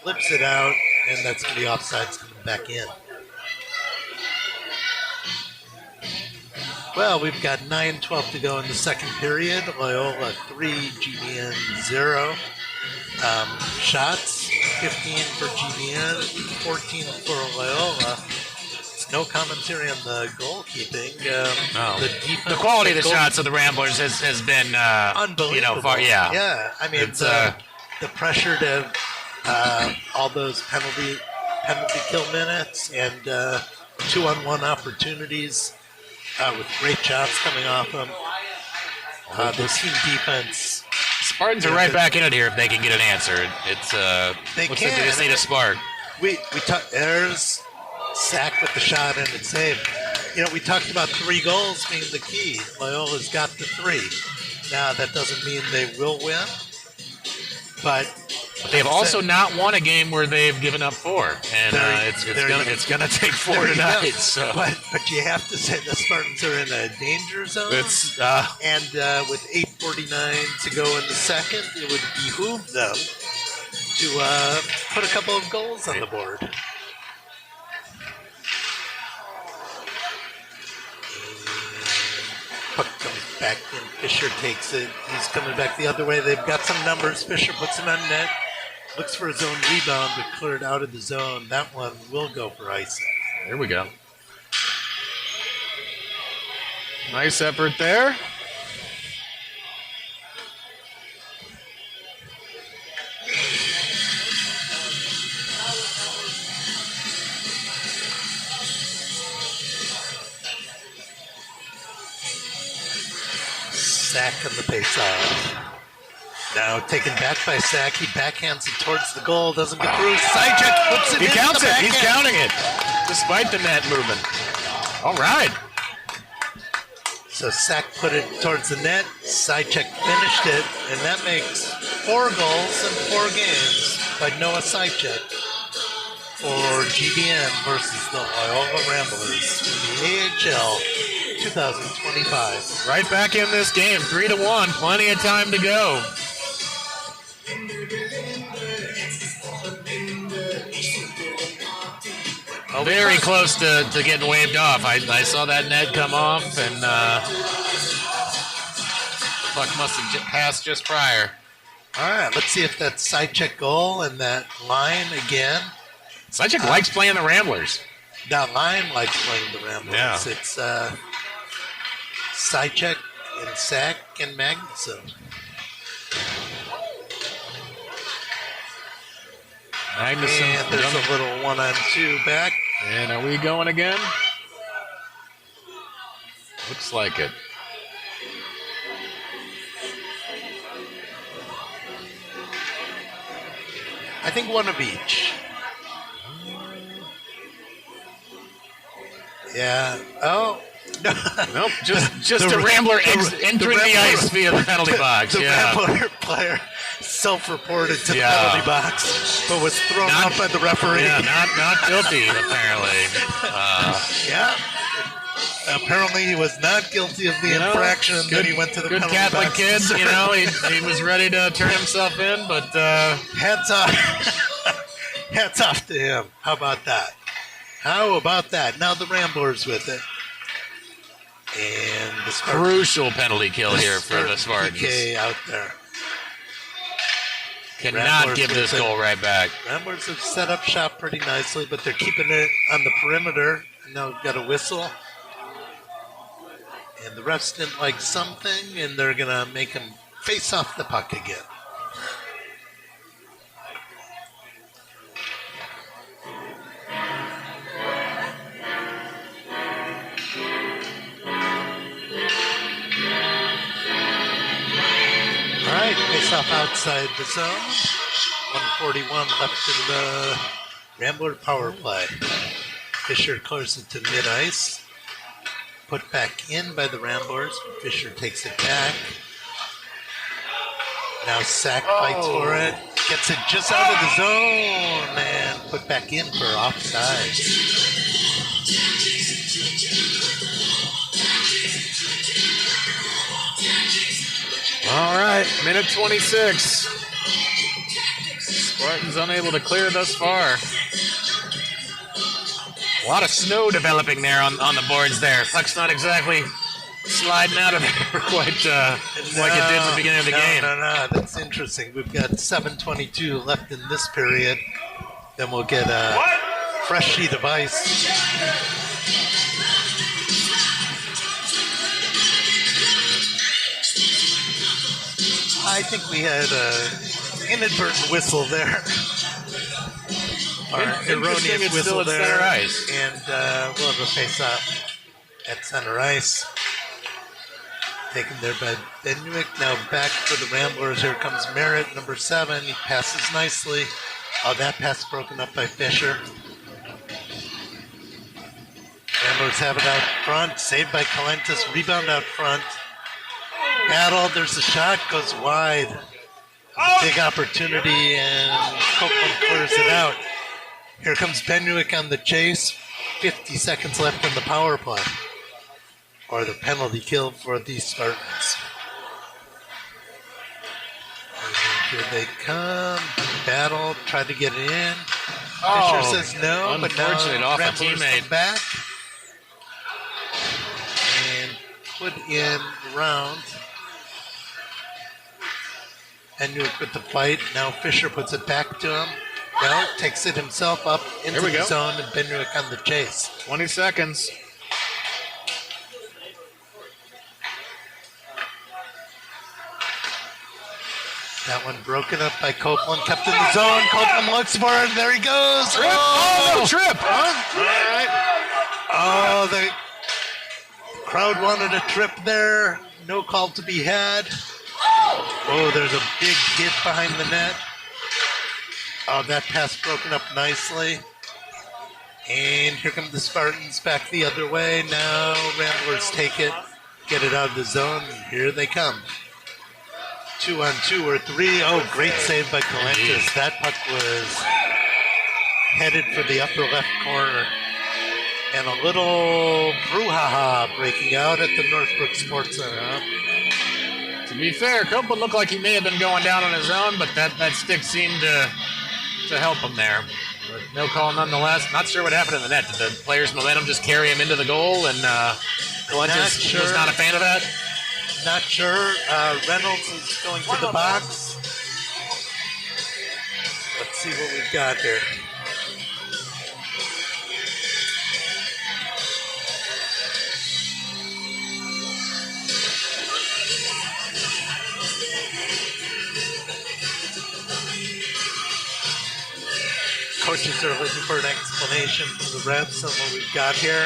flips it out, and that's going to be offsides coming back in. Well, we've got 9:12 to go in the second period. Loyola 3, GBN 0. Shots, 15 for GBN, 14 for Loyola. It's no commentary on the goalkeeping. No. The quality of the shots of the Ramblers has been unbelievable. Yeah. I mean, it's the pressure to all those penalty kill minutes and 2-on-1 opportunities. With great shots coming off them. The team defense. Spartans are right back in it here if they can get an answer. It's they looks can. like they just need a spark. We there's Sack with the shot and it's saved. We talked about 3 goals being the key. Loyola's got the 3. Now that doesn't mean they will win, but But they've also not won a game where they've given up 4, and it's gonna take 4 tonight. So. But you have to say the Spartans are in a danger zone. It's and with 8:49 to go in the second, it would behoove them to put a couple of goals on the board. Puck comes back in. Fisher takes it. He's coming back the other way. They've got some numbers. Fisher puts it on net. Looks for his own rebound, but cleared out of the zone. That one will go for icing. Here we go. Nice effort there. Sack on the face-off. Now taken back by Sack. He backhands it towards the goal. Doesn't get through. Sajek puts it in. He counts the it. backhand. He's counting it, despite the net movement. All right. So Sack put it towards the net. Sajek finished it, and that makes 4 goals in 4 games by Noah Sajek for GBN versus the Loyola Ramblers in the AHL 2025. Right back in this game, 3-1. Plenty of time to go. Very close to getting waved off. I saw that net come off, and puck must have passed just prior. All right, let's see if that side-check goal and that line again. Sajek likes playing the Ramblers. That line likes playing the Ramblers. Yeah. It's side-check and Sack and Magnuson. Magnuson. And there's a little 1-on-2 back. And are we going again? Looks like it. I think one of each. Yeah. Oh. Nope. Just a Rambler entering the ice via the penalty box. The Rambler player self-reported to the penalty box, but was thrown out by the referee. Yeah, not guilty apparently. Yeah. Apparently he was not guilty of the infraction. Then he went to the good penalty Catholic box. kid. He was ready to turn himself in, but hats off. Hats off to him. How about that? How about that? Now the Ramblers with it. And the crucial penalty kill here for the Spartans. PK out there. Cannot Ramblers give this goal right back. Ramblers have set up shop pretty nicely, but they're keeping it on the perimeter. Now we've got a whistle. And the refs didn't like something, and they're going to make him face off the puck again. All right, face off outside the zone. 1:41 left in the Rambler power play. Fisher clears it to mid-ice. Put back in by the Ramblers. Fisher takes it back. Now Sack fights for it. Gets it just out of the zone and put back in for offside. All right, minute 26. Spartans unable to clear thus far. A lot of snow developing there on the boards there. Puck's not exactly sliding out of there quite like it did at the beginning of the game. No, that's interesting. We've got 7:22 left in this period. Then we'll get a fresh sheet of ice. I think we had an inadvertent whistle there. Or erroneous whistle there. Center ice. And we'll have a face-off at center ice. Taken there by Benwick. Now back for the Ramblers. Here comes Merritt, number 7. He passes nicely. Oh, that pass broken up by Fisher. Ramblers have it out front. Saved by Calentis. Rebound out front. Battle. There's a shot. Goes wide. Big opportunity, and Copeland clears it out. Here comes Benwick on the chase. 50 seconds left in the power play. Or the penalty kill for the Spartans. And here they come. Battle, try to get it in. Fisher says no, but now unfortunate off a Ramblers teammate. come back. And put in round. Benwick with the fight. Now Fisher puts it back to him. No, takes it himself up into Here we the go. zone, and Benwick on the chase. 20 seconds. That one broken up by Copeland, kept in the zone. Copeland looks for it. There he goes. Trip. Oh, no trip, huh? All right. Oh, the crowd wanted a trip there. No call to be had. Oh, there's a big hit behind the net. Oh, that pass broken up nicely. And here come the Spartans back the other way. Now Ramblers take it, get it out of the zone. And here they come. 2-on-2 or 3. Oh, great save by Calentis. That puck was headed for the upper left corner. And a little brouhaha breaking out at the Northbrook Sports Center. To be fair, Copeland looked like he may have been going down on his own, but that stick seemed to help him there. But no call nonetheless. Not sure what happened in the net. Did the player's momentum just carry him into the goal, and Calentis was not a fan of that? Not sure. Reynolds is going to the box. Let's see what we've got here. Coaches are looking for an explanation from the refs on what we've got here.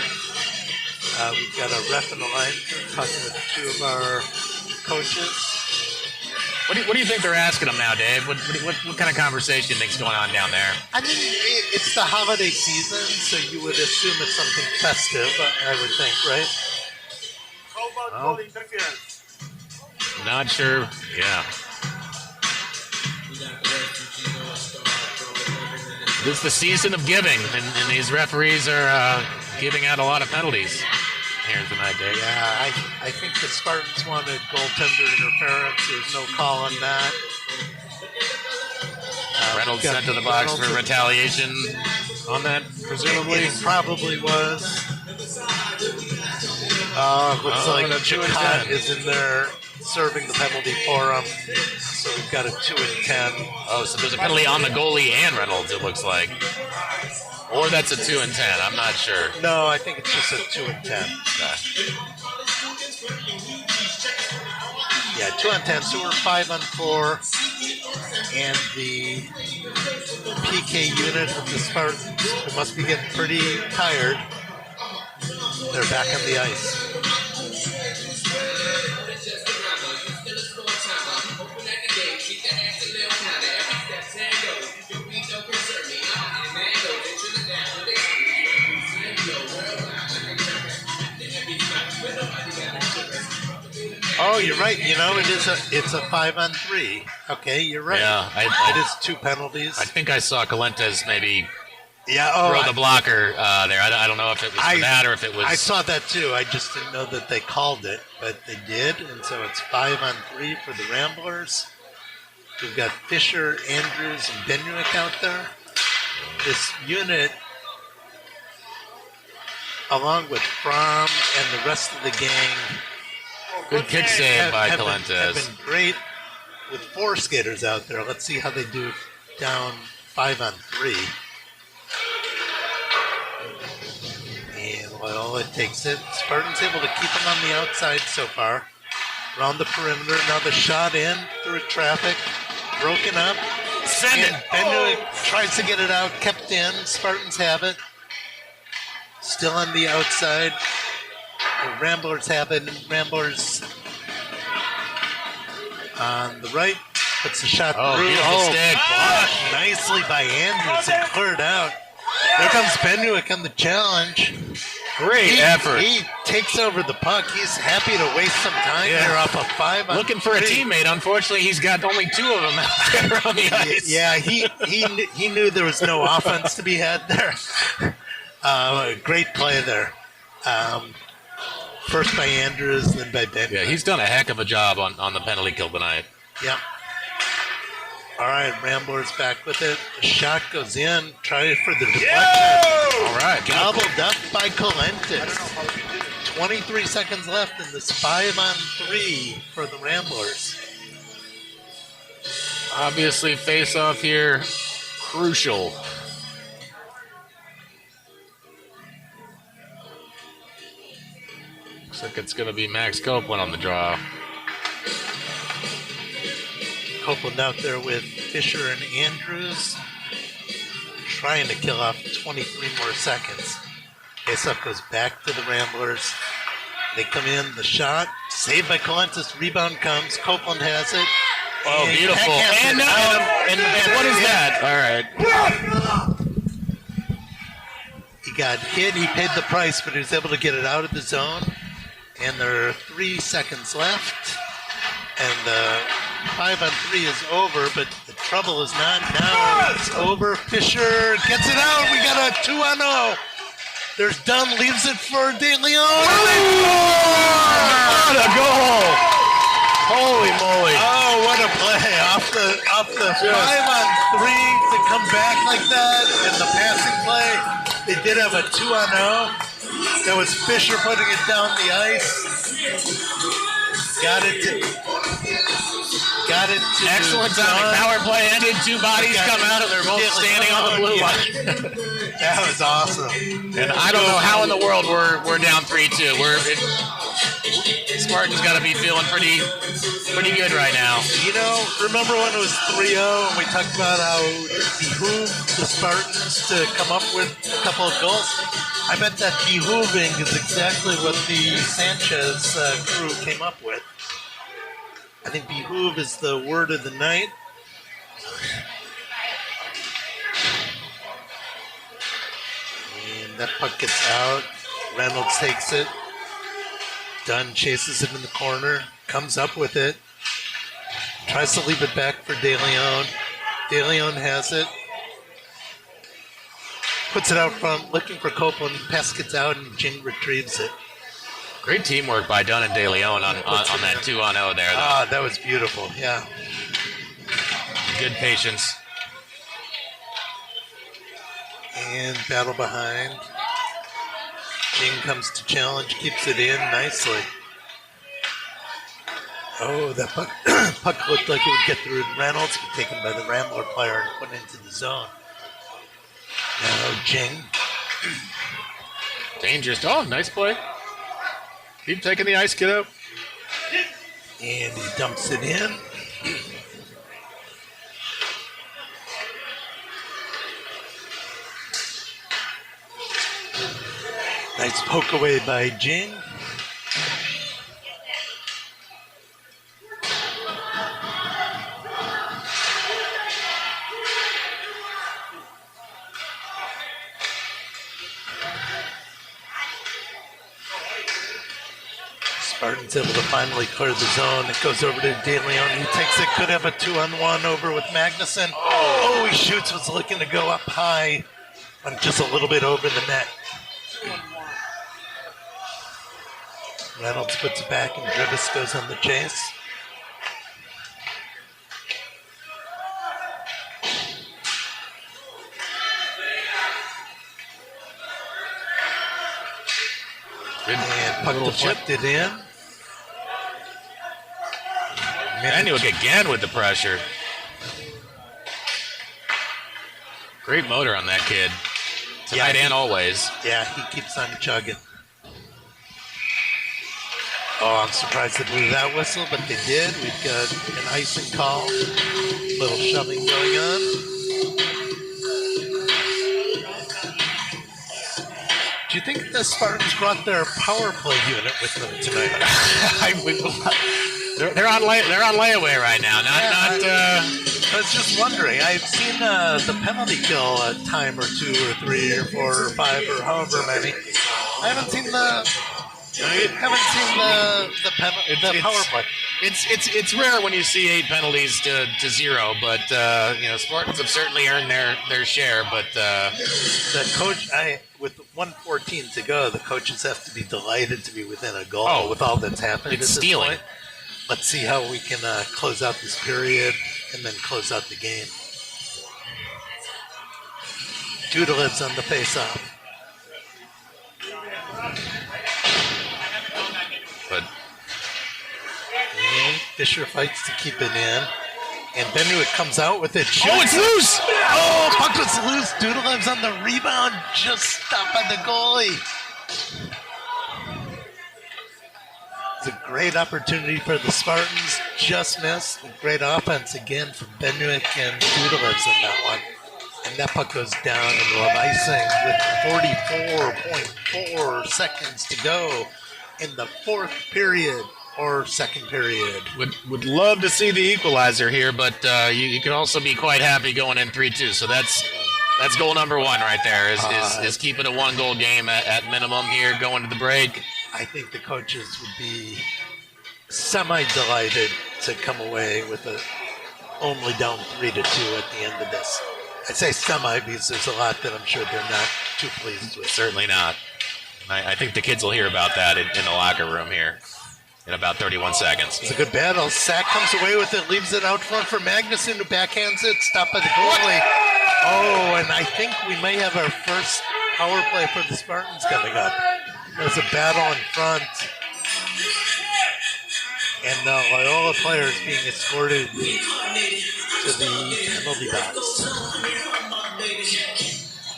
We've got a ref in the line talking with two of our coaches. What do you think they're asking them now, Dave? What kind of conversation do you think's going on down there? I mean, it's the holiday season, so you would assume it's something festive, I would think, right? Well, not sure. Yeah. This is the season of giving, and these referees are giving out a lot of penalties here tonight, Dave. Yeah, I think the Spartans wanted goaltender interference. There's no call on that. Reynolds sent to the box for retaliation on that, presumably. It probably was. Looks like Chakot is in there serving the penalty for him. So we've got a 2-10. Oh, so there's a penalty on the goalie and Reynolds, it looks like. Or that's a 2-10. I'm not sure. No, I think it's just a 2-10. Yeah, 2-10. So we're 5-on-4. And the PK unit of the Spartans, who must be getting pretty tired, they're back on the ice. Oh, you're right. You know, it's a 5-on-3. Okay, you're right. Yeah, it is 2 penalties. I think I saw Calentis maybe throw the blocker there. I don't know if it was for that or if it was. I saw that too. I just didn't know that they called it, but they did, and so it's 5-on-3 for the Ramblers. We've got Fisher, Andrews, and Benwick out there. This unit, along with Fromm and the rest of the gang, Good kick save by have Calentis. been great with 4 skaters out there. Let's see how they do down 5-on-3. And Loyola takes it. Spartans able to keep him on the outside so far. Around the perimeter. Now the shot in through traffic. Broken up. Send it. Benwick tries to get it out. Kept in. Spartans have it. Still on the outside. The Ramblers have it. Ramblers on the right. Puts the shot through. Beautiful stick. Blocked nicely by Andrews and cleared out. There comes Benwick on the challenge. Great effort. He takes over the puck. He's happy to waste some time here off a 5 on Looking for 3. a teammate. Unfortunately, he's got only 2 of them out there on the ice. Yeah, he knew there was no offense to be had there. Great play there. First by Andrews, then by Ben. Yeah, he's done a heck of a job on the penalty kill tonight. Yep. All right, Ramblers back with it. The shot goes in. Try for the deflection. All right. Gobbled up by Colentis. 23 seconds left in this 5 on 3 for the Ramblers. Obviously, face-off here, crucial. Looks like it's going to be Max Copeland on the draw. Copeland out there with Fisher and Andrews, trying to kill off 23 more seconds. Face-up goes back to the Ramblers. They come in, the shot, saved by Colentis, rebound comes, Copeland has it. Oh, and beautiful. Peck has And, it. and what is that? All right. He got hit, he paid the price, but he was able to get it out of the zone. And there are 3 seconds left. And the 5 on 3 is over, but the trouble is not now. It's over. Fisher gets it out. We got a 2 on 0. There's Dunn, leaves it for De Leon. What a goal! Holy moly! Oh, what a play off the 5 on 3 to come back like that, and the passing play. They did have a 2 on 0. That was Fisher putting it down the ice. Got it to Excellent timing. Power play ended. 2 bodies come out, and they're both standing on the blue line. That was awesome. And I don't know how in the world we're down 3-2. Spartans got to be feeling pretty good right now. You know, remember when it was 3-0 and we talked about how it behooved the Spartans to come up with a couple of goals? I bet that behooving is exactly what the Sanchez crew came up with. I think behoove is the word of the night. And that puck gets out. Reynolds takes it. Dunn chases it in the corner. Comes up with it. Tries to leave it back for De Leon. De Leon has it. Puts it out front, looking for Copeland. Pass gets out, and Jing retrieves it. Great teamwork by Dunn and De Leon on that 2-on-0 there. Ah, that was beautiful. Yeah. Good patience. And battle behind. Jing comes to challenge, keeps it in nicely. Oh, that puck looked like it would get through Reynolds, but taken by the Rambler player and put into the zone. Now Jing. Dangerous. Oh, nice play. Keep taking the ice, kiddo. And he dumps it in. Nice poke away by Jing. Spartan's able to finally clear the zone. It goes over to De Leon. He takes it. Could have a 2-on-1 over with Magnuson. Oh, he shoots. Was looking to go up high. And just a little bit over the net. Reynolds puts it back and Drivis goes on the chase. And puck deflected in. Manuik again with the pressure. Great motor on that kid. Tonight and always. Yeah, he keeps on chugging. Oh, I'm surprised they blew that whistle, but they did. We've got an icing call. Little shoving going on. Do you think the Spartans brought their power play unit with them tonight? They're on layaway right now. I was just wondering. I've seen the penalty kill a time or 2 or 3 or 4 or 5 or however many. I haven't seen the power play. It's rare when you see 8 penalties to 0, but Spartans have certainly earned their share. But the coach, with 1:14 to go, the coaches have to be delighted to be within a goal with all that's happened. It's at this stealing. point. Let's see how we can close out this period and then close out the game. Duda lives on the face-off. But Fisher fights to keep it in. And Benwick comes out with it. Oh, it's loose! Oh, puck was loose. Duda lives on the rebound. Just stopped by the goalie. It's a great opportunity for the Spartans. Just missed. A great offense again from Benwick, and Duda lives on that one. And that puck goes down, and we'll have icing with 44.4 seconds to go in the fourth period or second period. Would love to see the equalizer here, but you can also be quite happy going in 3-2. So that's goal number 1 right there, is keeping a 1-goal game at minimum here going to the break. I think the coaches would be semi-delighted to come away with only down 3-2 at the end of this. I say semi because there's a lot that I'm sure they're not too pleased with. Certainly not. I think the kids will hear about that in the locker room here in about 31 seconds. It's a good battle. Sack comes away with it, leaves it out front for Magnuson, who backhands it, stopped by the goalie. Oh, and I think we may have our first power play for the Spartans coming up. There's a battle in front. And Loyola players being escorted to the penalty box.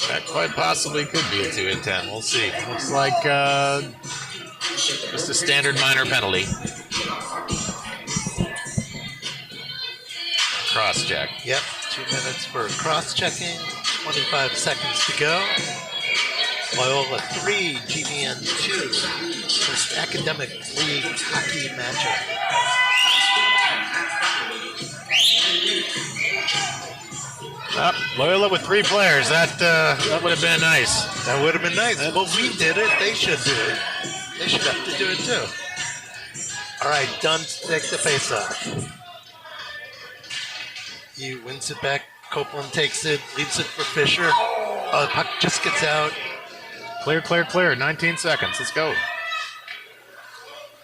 That quite possibly could be a 2-10. We'll see. Looks like just a standard minor penalty. Cross-check. Yep, 2 minutes for cross-checking. 25 seconds to go. Loyola 3, GVN 2. First academic league hockey matchup. Loyola with 3 players. That would have been nice. That would have been nice. Well, we did it. They should do it. They should have to do it too. All right, Dunn takes the face-off. He wins it back. Copeland takes it, leaves it for Fisher. The puck just gets out. Clear. 19 seconds. Let's go.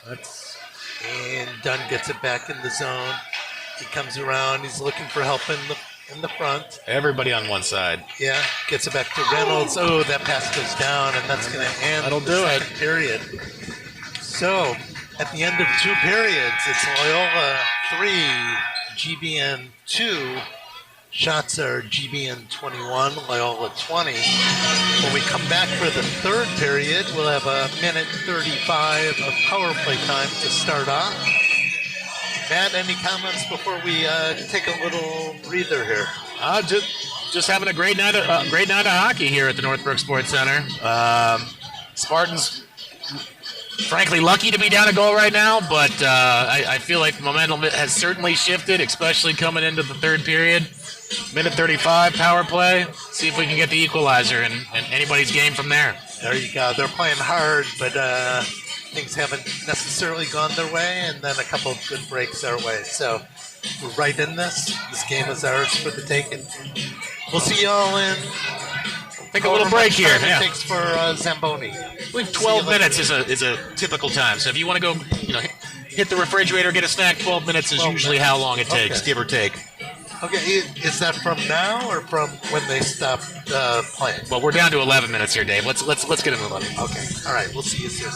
And Dunn gets it back in the zone. He comes around. He's looking for help in the front. Everybody on one side. Yeah, gets it back to Reynolds. Oh, that pass goes down, and that's going to end the second period. So, at the end of 2 periods, it's Loyola 3, GBN 2. Shots are GBN 21, Loyola 20. When we come back for the third period, we'll have a minute 35 of power play time to start off. Matt, any comments before we take a little breather here? Just having a great night of hockey here at the Northbrook Sports Center. Spartans, frankly, lucky to be down a goal right now, but I feel like the momentum has certainly shifted, especially coming into the third period. Minute 35, power play. See if we can get the equalizer and anybody's game from there. There you go. They're playing hard, but things haven't necessarily gone their way, and then a couple of good breaks our way. So we're right in this. This game is ours for the taking. We'll see y'all in. Take a little break here. It takes for Zamboni. I believe 12 minutes is a typical time. So if you want to go, hit the refrigerator, get a snack, 12 minutes is usually how long it takes, give or take. Okay, is that from now or from when they stop playing? Well, we're down to 11 minutes here, Dave. Let's get it moving. Okay, all right. We'll see you soon.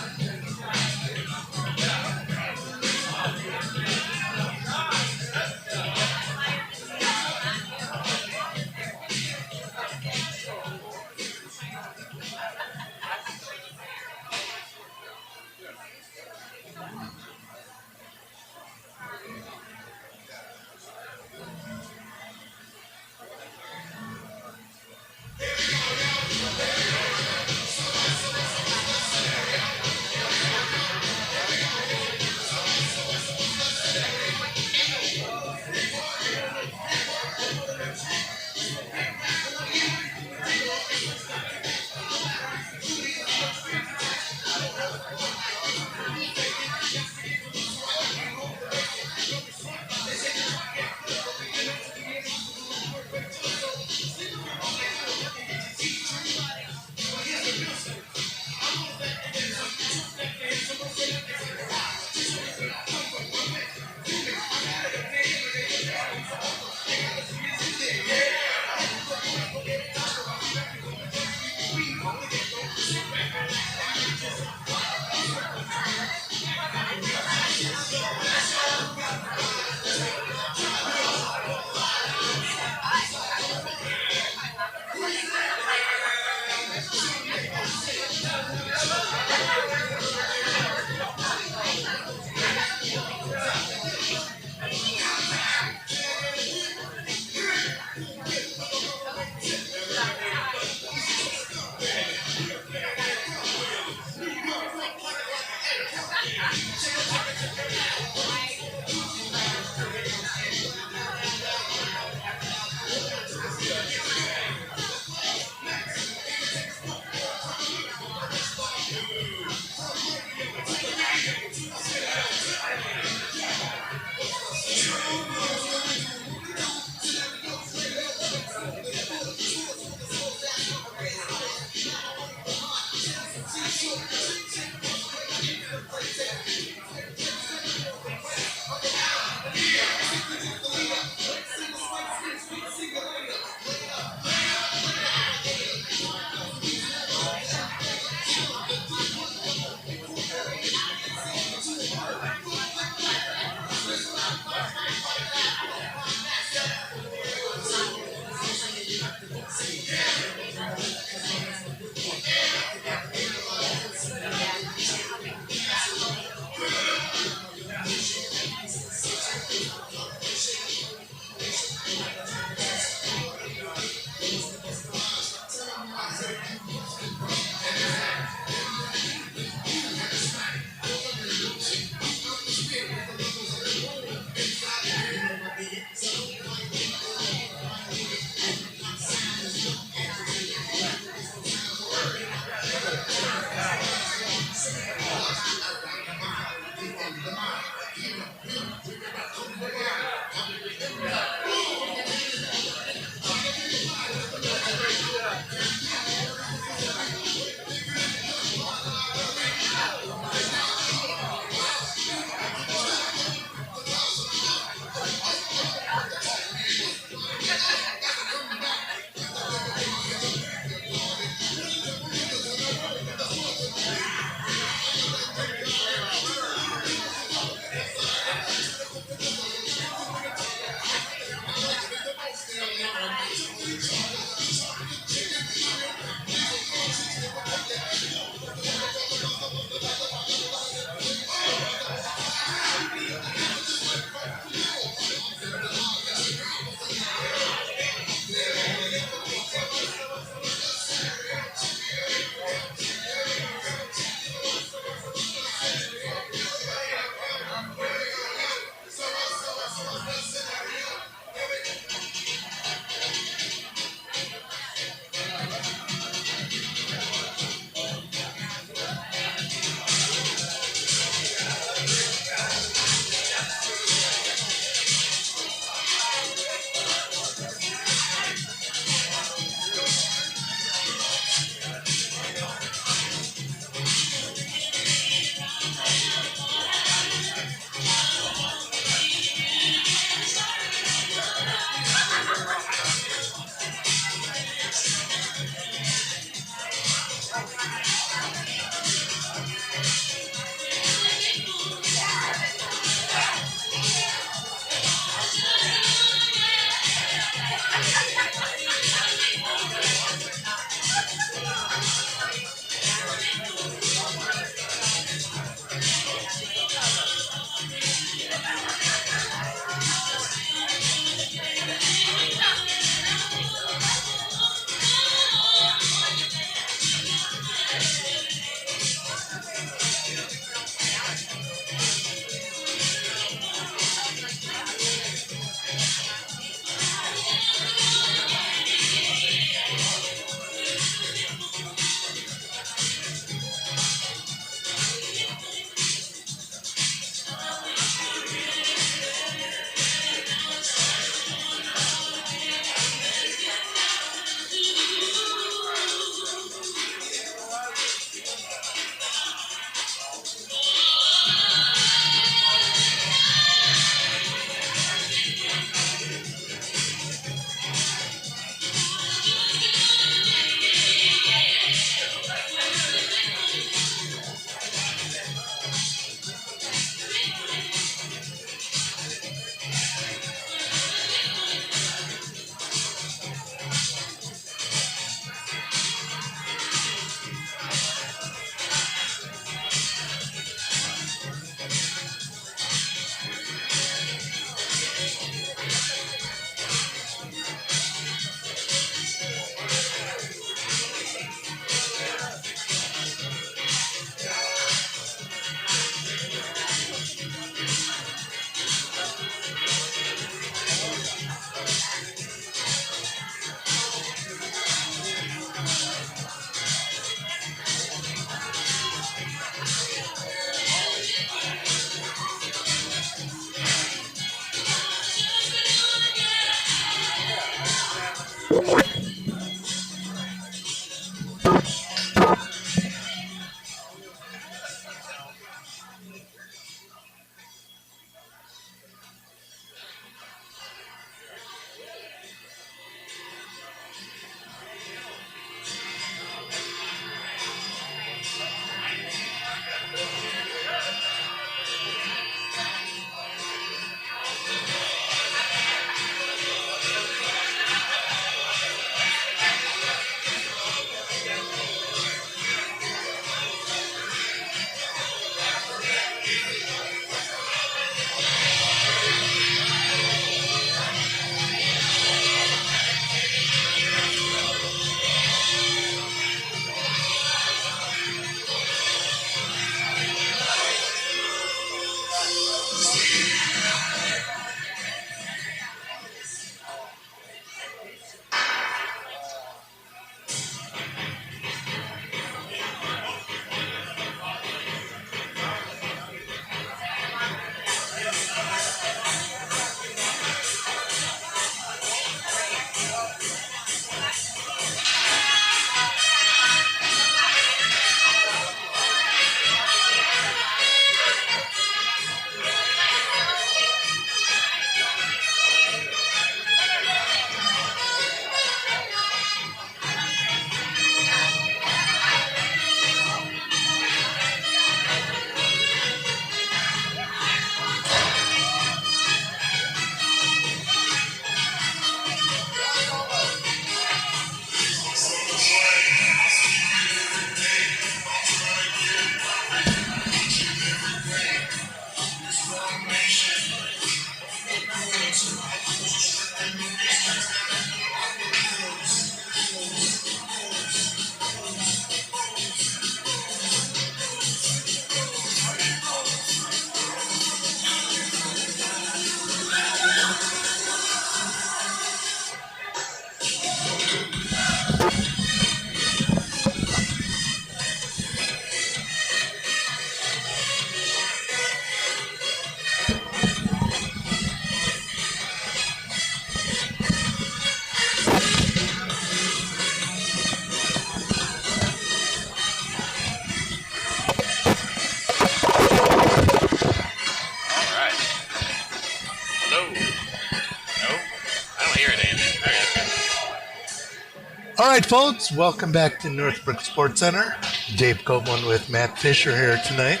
All right, folks, welcome back to Northbrook Sports Center. Dave Copeland with Matt Fisher here tonight.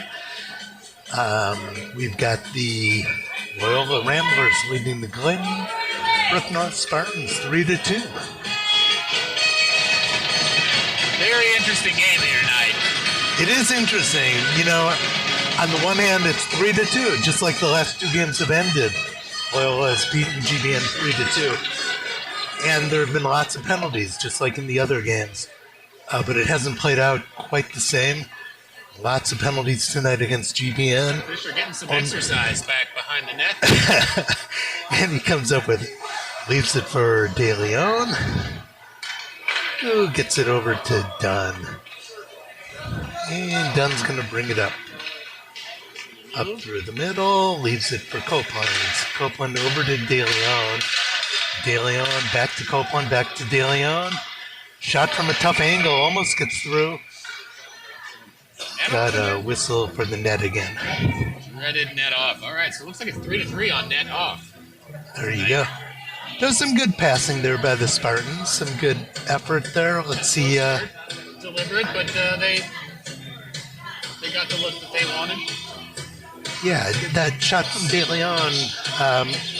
We've got the Loyola Ramblers leading the Glenbrook North Spartans 3-2. Very interesting game here tonight. It is interesting. You know, on the one hand, it's 3-2, just like the last two games have ended. Loyola has beaten GBN 3-2. And there have been lots of penalties, just like in the other games. But it hasn't played out quite the same. Lots of penalties tonight against GBN. Fisher getting some exercise back behind the net. And he comes up with, leaves it for De Leon, who gets it over to Dunn. And Dunn's going to bring it up through the middle, leaves it for Copeland. Copeland over to De Leon. De Leon back to Copeland, back to De Leon. Shot from a tough angle, almost gets through. Got a whistle for the net again. Threaded net off. All right, so it looks like it's 3-3 on net off. There you go. There's some good passing there by the Spartans. Some good effort there. Let's see. Deliberate, but they got the look that they wanted. Yeah, that shot from De Leon,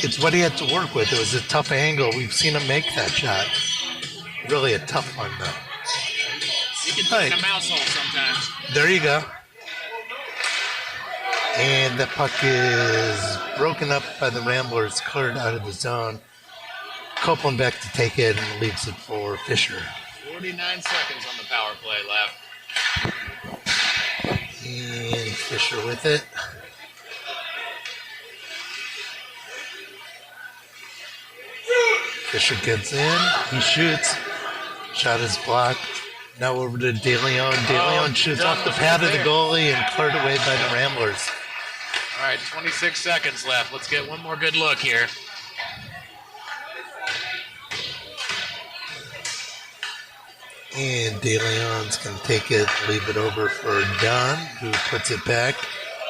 it's what he had to work with. It was a tough angle. We've seen him make that shot. Really a tough one, though. You can put in a mouse hole sometimes. There you go. And that puck is broken up by the Ramblers, cleared out of the zone. Copeland back to take it and leaves it for Fisher. 49 seconds on the power play left. And Fisher with it. Fisher gets in. He shoots. Shot is blocked. Now over to De Leon. De Leon shoots off the pad of the goalie and cleared away by the Ramblers. All right, 26 seconds left. Let's get one more good look here. And De Leon's going to take it, leave it over for Dunn, who puts it back.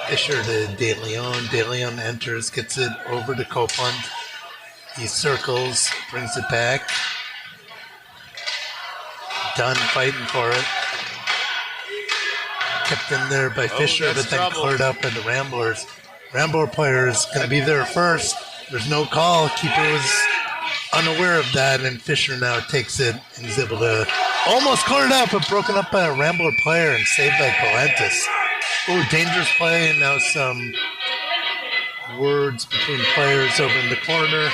Fisher to De Leon. De Leon enters, gets it over to Copeland. He circles, brings it back. Dunn fighting for it. Kept in there by Fisher, but then cleared up by the Ramblers. Rambler player is going to be there first. There's no call. Keeper was unaware of that, and Fisher now takes it and is able to almost clear it up, but broken up by a Rambler player and saved by Galantis. Oh, dangerous play, and now some words between players over in the corner.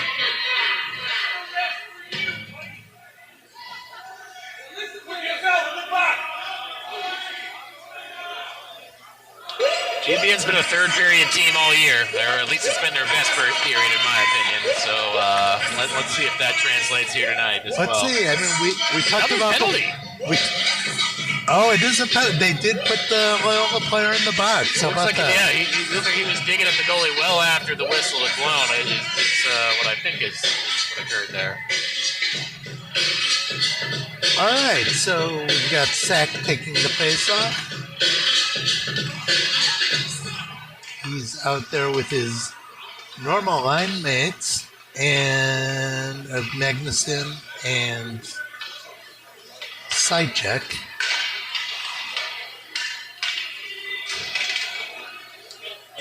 GBN's been a third period team all year, or at least it's been their best period in my opinion. So let's see if that translates here tonight as well. Let's see. I mean, we talked about penalty. It is a penalty. They did put the Loyola player in the box. How about that? Yeah, he looked like he was digging at the goalie well after the whistle had blown. It's what I think is what occurred there. All right, so we've got Sack taking the face off. He's out there with his normal line mates and Magnuson and Sidecheck.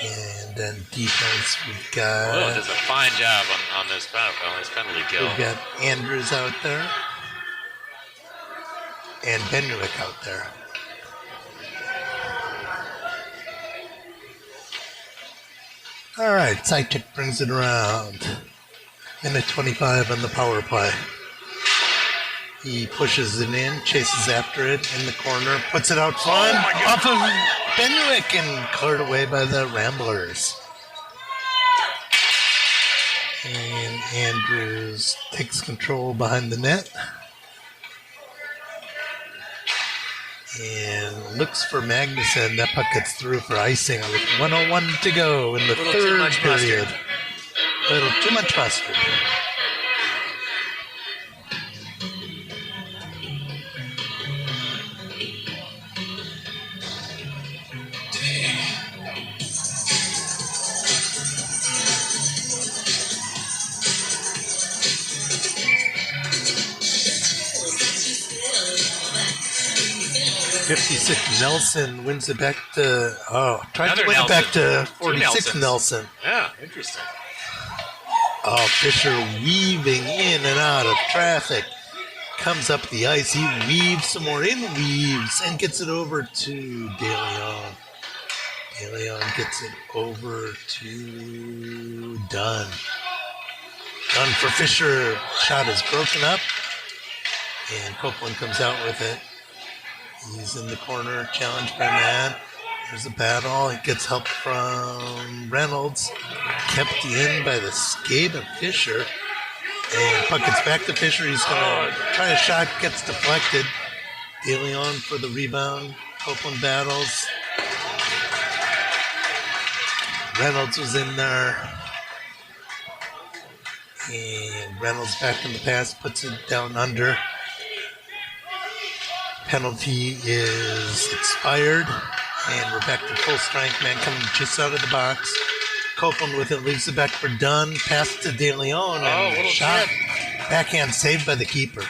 And then defense, we've got... Oh, does a fine job on this penalty kill. We've got Andrews out there and Benwick out there. All right, Sidecheck brings it around. Minute 25 on the power play. He pushes it in, chases after it in the corner, puts it out front, off of Benwick, and cleared away by the Ramblers. And Andrews takes control behind the net. And looks for Magnuson. That puck gets through for icing with 1:01 to go in the third period. A little too much mustard. 56 Nelson wins it back to, tried Another to win Nelson. it back to Two 46 Nelsons. Nelson. Yeah, interesting. Oh, Fisher weaving in and out of traffic. Comes up the ice. He weaves some more in, weaves, and gets it over to De Leon. De Leon gets it over to Dunn. Dunn for Fisher. Shot is broken up. And Copeland comes out with it. He's in the corner, challenged by Matt. There's a battle. He gets help from Reynolds. Kept in by the skate of Fisher. And puck gets back to Fisher. He's going to try a shot. Gets deflected. De Leon for the rebound. Copeland battles. Reynolds was in there. And Reynolds back in the pass. Puts it down under. Penalty is expired. And we're back to full strength. Man coming just out of the box. Copeland with it, leaves it back for Dunn. Pass to De Leon. And little shot. chip. Backhand saved by the keeper.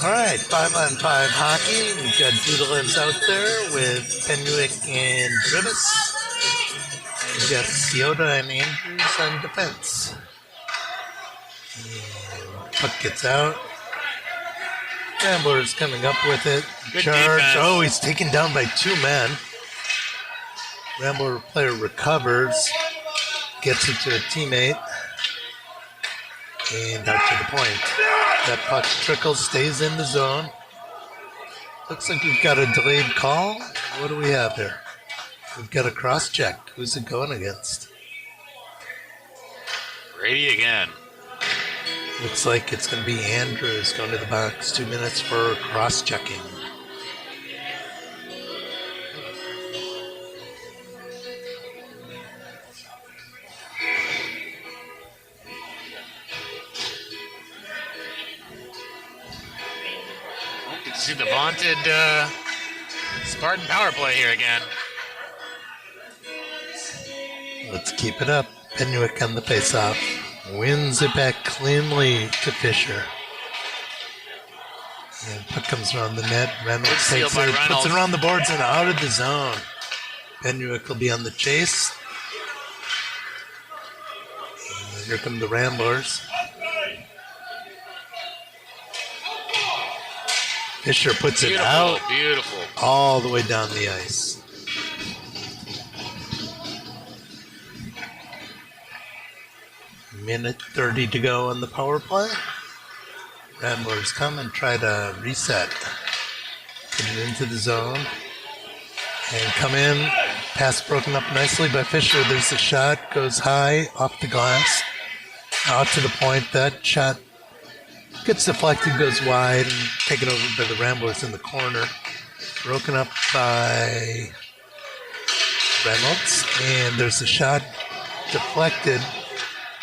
All right, 5-on-5 hockey. We've got Doodlins out there with Penwick and Drivas. We've got Ciota and Andrews on defense. And puck gets out. Ramblers coming up with it. Good Charge. defense. Oh, he's taken down by two men. Rambler player recovers. Gets it to a teammate. And out to the point. That puck trickles, stays in the zone. Looks like we've got a delayed call. What do we have here? We've got a cross check. Who's it going against? Brady again. Looks like it's going to be Andrews going to the box. 2 minutes for cross checking. See the vaunted Spartan power play here again. Let's keep it up. Penwick on the faceoff. Wins it back cleanly to Fisher. And puck comes around the net. Reynolds Good steal takes by it, puts Reynolds. it around the boards and out of the zone. Penwick will be on the chase. And here come the Ramblers. Fisher puts it out Beautiful. all the way down the ice. Minute 30 to go on the power play. Ramblers come and try to reset. Get it into the zone. And come in. Pass broken up nicely by Fisher. There's a shot. Goes high off the glass. Out to the point. That shot gets deflected, goes wide, and taken over by the Ramblers in the corner. Broken up by Reynolds. And there's a shot deflected.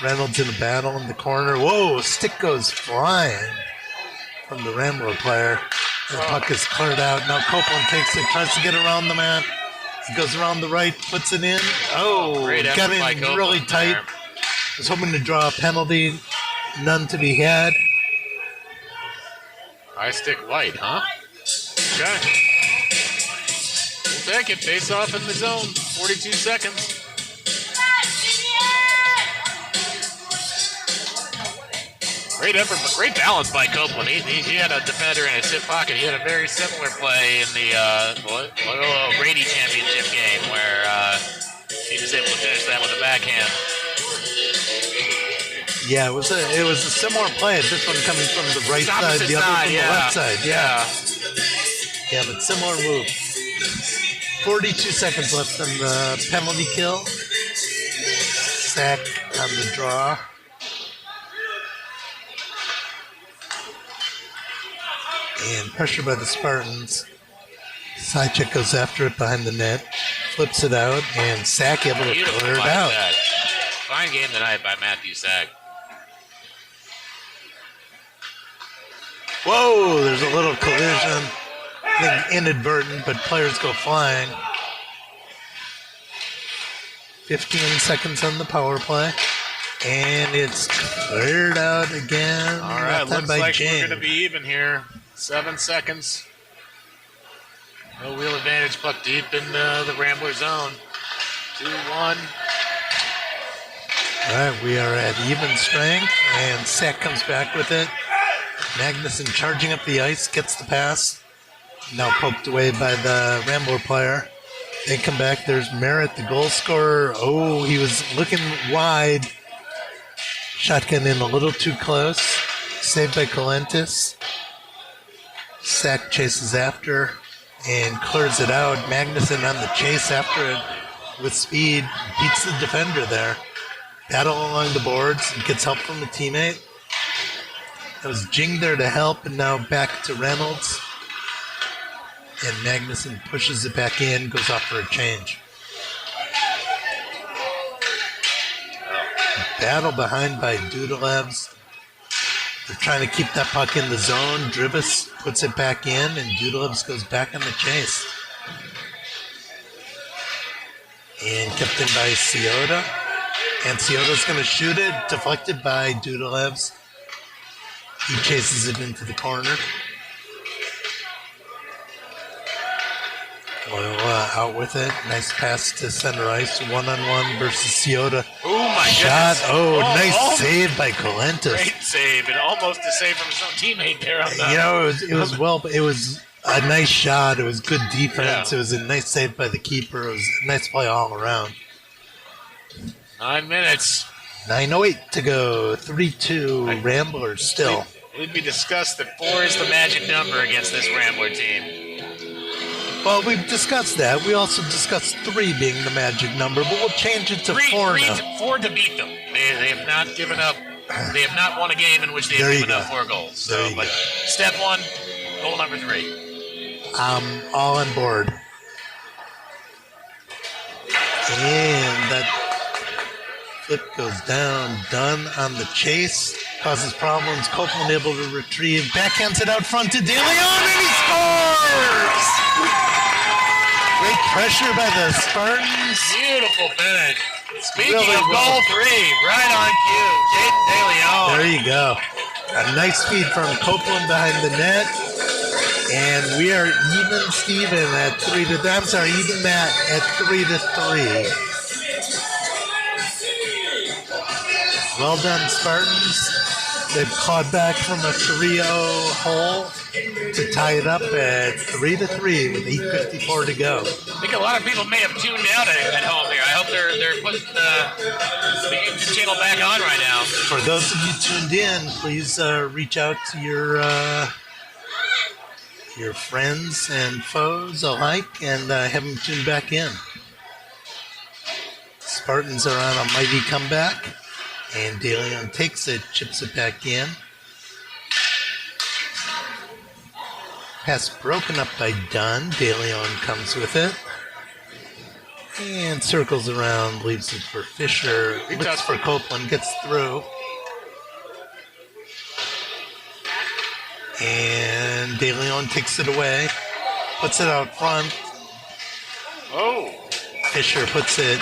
Reynolds in a battle in the corner. Whoa, stick goes flying from the Rambler player. And the puck is cleared out. Now Copeland takes it, tries to get around the man. He goes around the right, puts it in. Oh, Great effort got by in Copeland really tight. there. Was hoping to draw a penalty. None to be had. High stick white, huh? Okay. We'll take it. Face off in the zone. 42 seconds. Great effort, but great balance by Copeland. He had a defender in his hip pocket. He had a very similar play in the Loyola Brady championship game where he was able to finish that with a backhand. Yeah, it was a similar play. This one coming from the right side, Opposite the other side, from yeah. the left side. Yeah, but similar move. 42 seconds left on the penalty kill. Sack on the draw. And pressure by the Spartans. Side check goes after it behind the net. Flips it out, and Sack able to Beautiful clear it by out. Sack. Fine game tonight by Matthew Sack. Whoa, there's a little collision. I think inadvertent, but players go flying. 15 seconds on the power play. And it's cleared out again. All right, looks by like James. we're going to be even here. 7 seconds. No wheel advantage, puck deep in the Rambler zone. 2-1. All right, we are at even strength, and Sack comes back with it. Magnuson charging up the ice, gets the pass. Now poked away by the Rambler player. They come back. There's Merritt, the goal scorer. Oh, he was looking wide. Shotgun in a little too close. Saved by Colentis. Sack chases after and clears it out. Magnuson on the chase after it with speed. Beats the defender there. Battle along the boards and gets help from a teammate. That was Jing there to help, and now back to Reynolds. And Magnuson pushes it back in, goes off for a change. Battle behind by Dudalevs. They're trying to keep that puck in the zone. Drivas puts it back in, and Dudalevs goes back on the chase. And kept in by Ciota. And Ciota's going to shoot it, deflected by Dudalevs. He chases it into the corner. Loyola out with it. Nice pass to center ice. One-on-one versus Ciota. Oh, my Shot. goodness. Oh, nice save by Colentis. Great save, and almost a save from his own teammate there on the... You know, it was a nice shot. It was good defense. Yeah. It was a nice save by the keeper. It was a nice play all around. 9 minutes. 9:08 to go. 3-2 Ramblers still. We discussed that 4 is the magic number against this Rambler team. Well, we've discussed that. We also discussed 3 being the magic number, but we'll change it to 4 now. 4 to beat them. They have not given up. They have not won a game in which they have given up 4 goals. So, but step 1, goal number 3. I'm all on board. And that flip goes down. Dunn on the chase. Causes problems. Copeland able to retrieve. Backhands it out front to De Leon, and he scores! Great pressure by the Spartans. Beautiful finish. Speaking Really of well. goal 3, right on cue, Jaden De Leon. There you go. A nice feed from Copeland behind the net. And we are even Steven at 3-3. I'm sorry, even Matt at 3-3. Well done, Spartans. They've clawed back from a 3-0 hole to tie it up at 3-3 with 8:54 to go. I think a lot of people may have tuned out at home here. I hope they're putting the YouTube channel back on right now. For those of you tuned in, please reach out to your friends and foes alike and have them tune back in. Spartans are on a mighty comeback. And De Leon takes it, chips it back in. Pass broken up by Dunn. De Leon comes with it. And circles around, leaves it for Fisher. Looks for Copeland, gets through. And De Leon takes it away. Puts it out front. Oh. Fisher puts it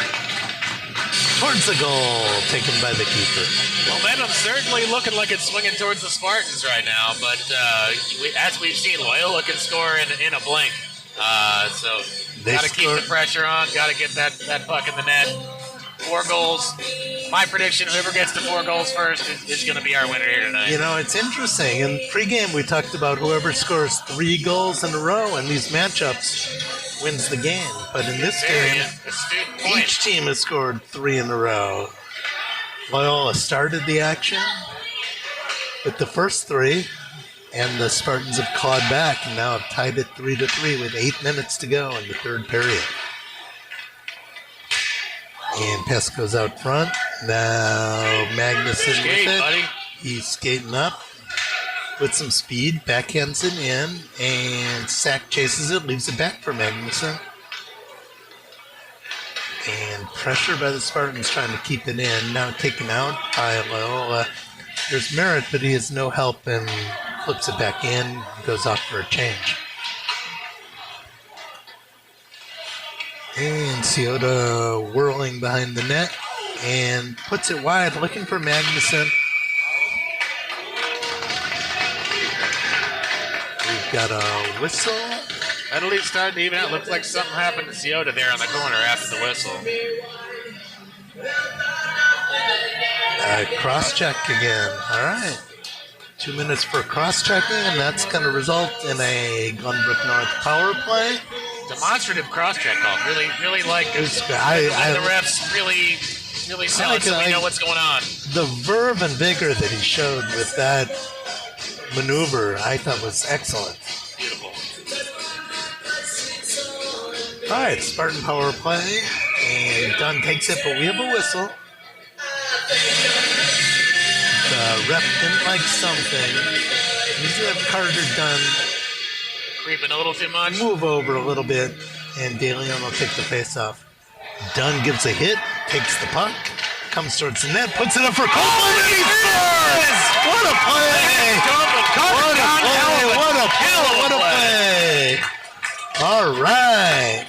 towards the goal, taken by the keeper. Momentum certainly looking like it's swinging towards the Spartans right now, but as we've seen, Loyola can score in a blink. So got to keep the pressure on, got to get that puck in the net. 4 goals. My prediction, whoever gets to 4 goals first is going to be our winner here tonight. You know, it's interesting. In pregame, we talked about whoever scores 3 goals in a row in these matchups wins the game. But in this game, each team has scored 3 in a row. Loyola started the action with the first 3, and the Spartans have clawed back and now have tied it 3-3 with 8 minutes to go in the 3rd period. And pass goes out front. Now Magnuson with it. Buddy. He's skating up with some speed. Backhands it in. And Sack chases it. Leaves it back for Magnuson. And pressure by the Spartans trying to keep it in. Now taken out by Loyola. There's Merritt, but he has no help in flips it back in, goes off for a change. And Ciota whirling behind the net and puts it wide, looking for Magnuson. We've got a whistle. Penalty's starting to even out. Looks like something happened to Ciota there on the corner after the whistle. Cross-check again. All right. 2 minutes for cross-checking, and that's going to result in a Glenbrook North power play. Demonstrative cross-check call. Really like The refs really sell it so we know what's going on. The verve and vigor that he showed with that maneuver, I thought was excellent. Beautiful. All right, Spartan power play, and Dunn takes it, but we have a whistle. The ref didn't like something. Usually have Carter Dunn Creeping a little too much. move over a little bit, and De Leon will take the face off. Dunn gives a hit, takes the puck, comes towards the net, puts it up for Copeland, and he scores! What a play! What a play! All right.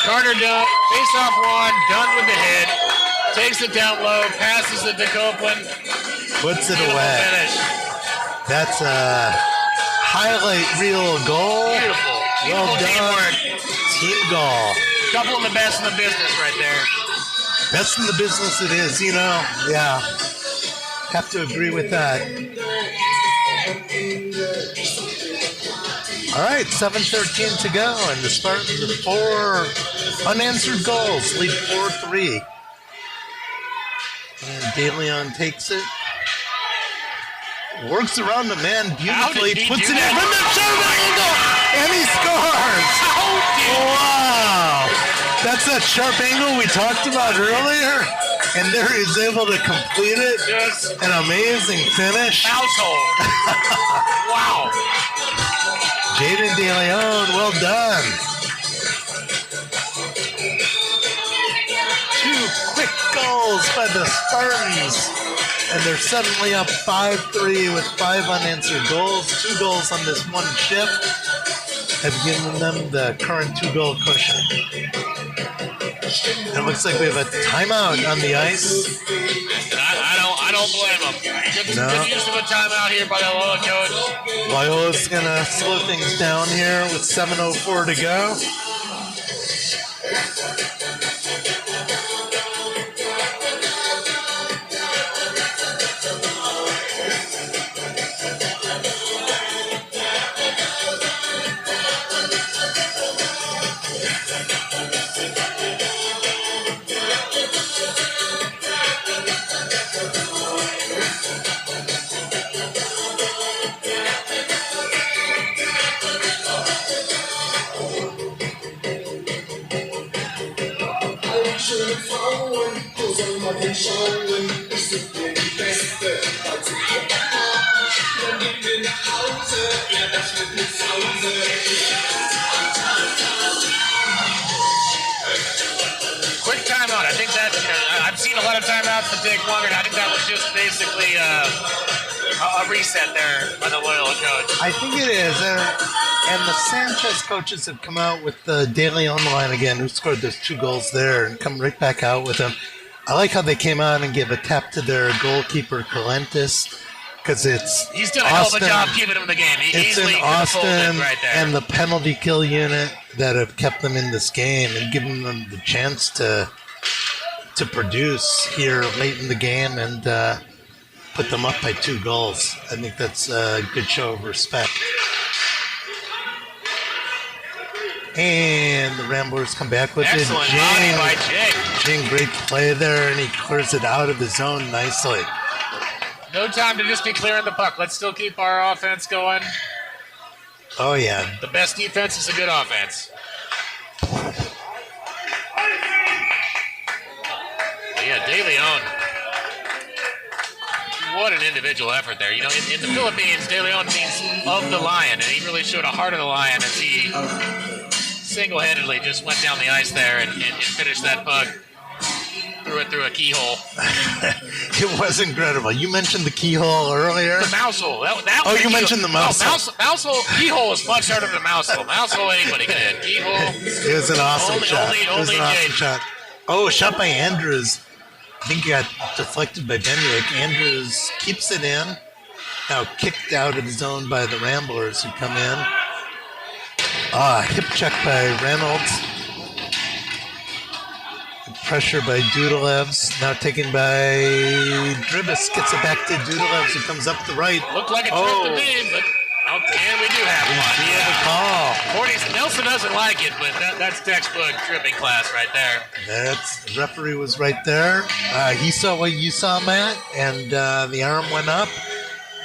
Carter Dunn, face-off one, Dunn with the hit, takes it down low, passes it to Copeland. Puts it Beautiful away. finish. That's a highlight reel goal. Beautiful. Well Beautiful done. teamwork. Team goal. Couple of the best in the business right there. Best in the business it is, you know. Yeah. Have to agree with that. All right, 7:13 to go, and the Spartans with 4 unanswered goals, lead 4-3. And De Leon takes it, works around the man beautifully, puts it in from the sharp angle, and he scores! Wow! That's that sharp angle we talked about earlier, and there he's able to complete it. Just An amazing finish. household. Wow. Jaden De Leon, well done. 2 quick goals by the Spartans. And they're suddenly up 5-3 with 5 unanswered goals. 2 goals on this one shift have given them the current 2-goal cushion. It looks like we have a timeout on the ice. I don't blame them. Good use of a timeout here by the Loyola coach. Loyola's going to slow things down here with 7:04 to go. Quick timeout. I think that, I've seen a lot of timeouts that take longer, and I think that was just basically a reset there by the Loyola coach. I think it is. And the Sanchez coaches have come out with the De Leon line again, who scored those 2 goals there, and come right back out with them. I like how they came out and gave a tap to their goalkeeper, Calentis, because He's done a hell of a job keeping him in the game. He it's easily in could have folded Austin right there. and the penalty kill unit that have kept them in this game and given them the chance to produce here late in the game and put them up by 2 goals. I think that's a good show of respect. And the Ramblers come back with Excellent it. body by Jake. Jing, great play there, and he clears it out of his zone nicely. No time to just be clearing the puck. Let's still keep our offense going. Oh, yeah. The best defense is a good offense. But yeah, De Leon. What an individual effort there. You know, in the Philippines, De Leon means of the lion, and he really showed a heart of the lion as he single-handedly just went down the ice there and finished that puck through threw it through a keyhole. It was incredible. You mentioned the keyhole earlier. The mouse hole. You mentioned the mouse hole. Mouse hole. Keyhole is much harder than mouse hole. Mouse hole, anybody can hit. Keyhole. It was an awesome shot. Only it was an awesome Jade. shot. Oh, a shot by Andrews. I think he got deflected by Benwick. Andrews keeps it in. Now kicked out of the zone by the Ramblers who come in. Hip check by Reynolds. Pressure by Dudalevs. Now taken by Dribis. Gets it back to Dudalevs who comes up the right. Looked like a trip to me, but and we do have one. Yeah. Call. 40s. Nelson doesn't like it, but that's textbook tripping class right there. The referee was right there. He saw what you saw, Matt, and the arm went up.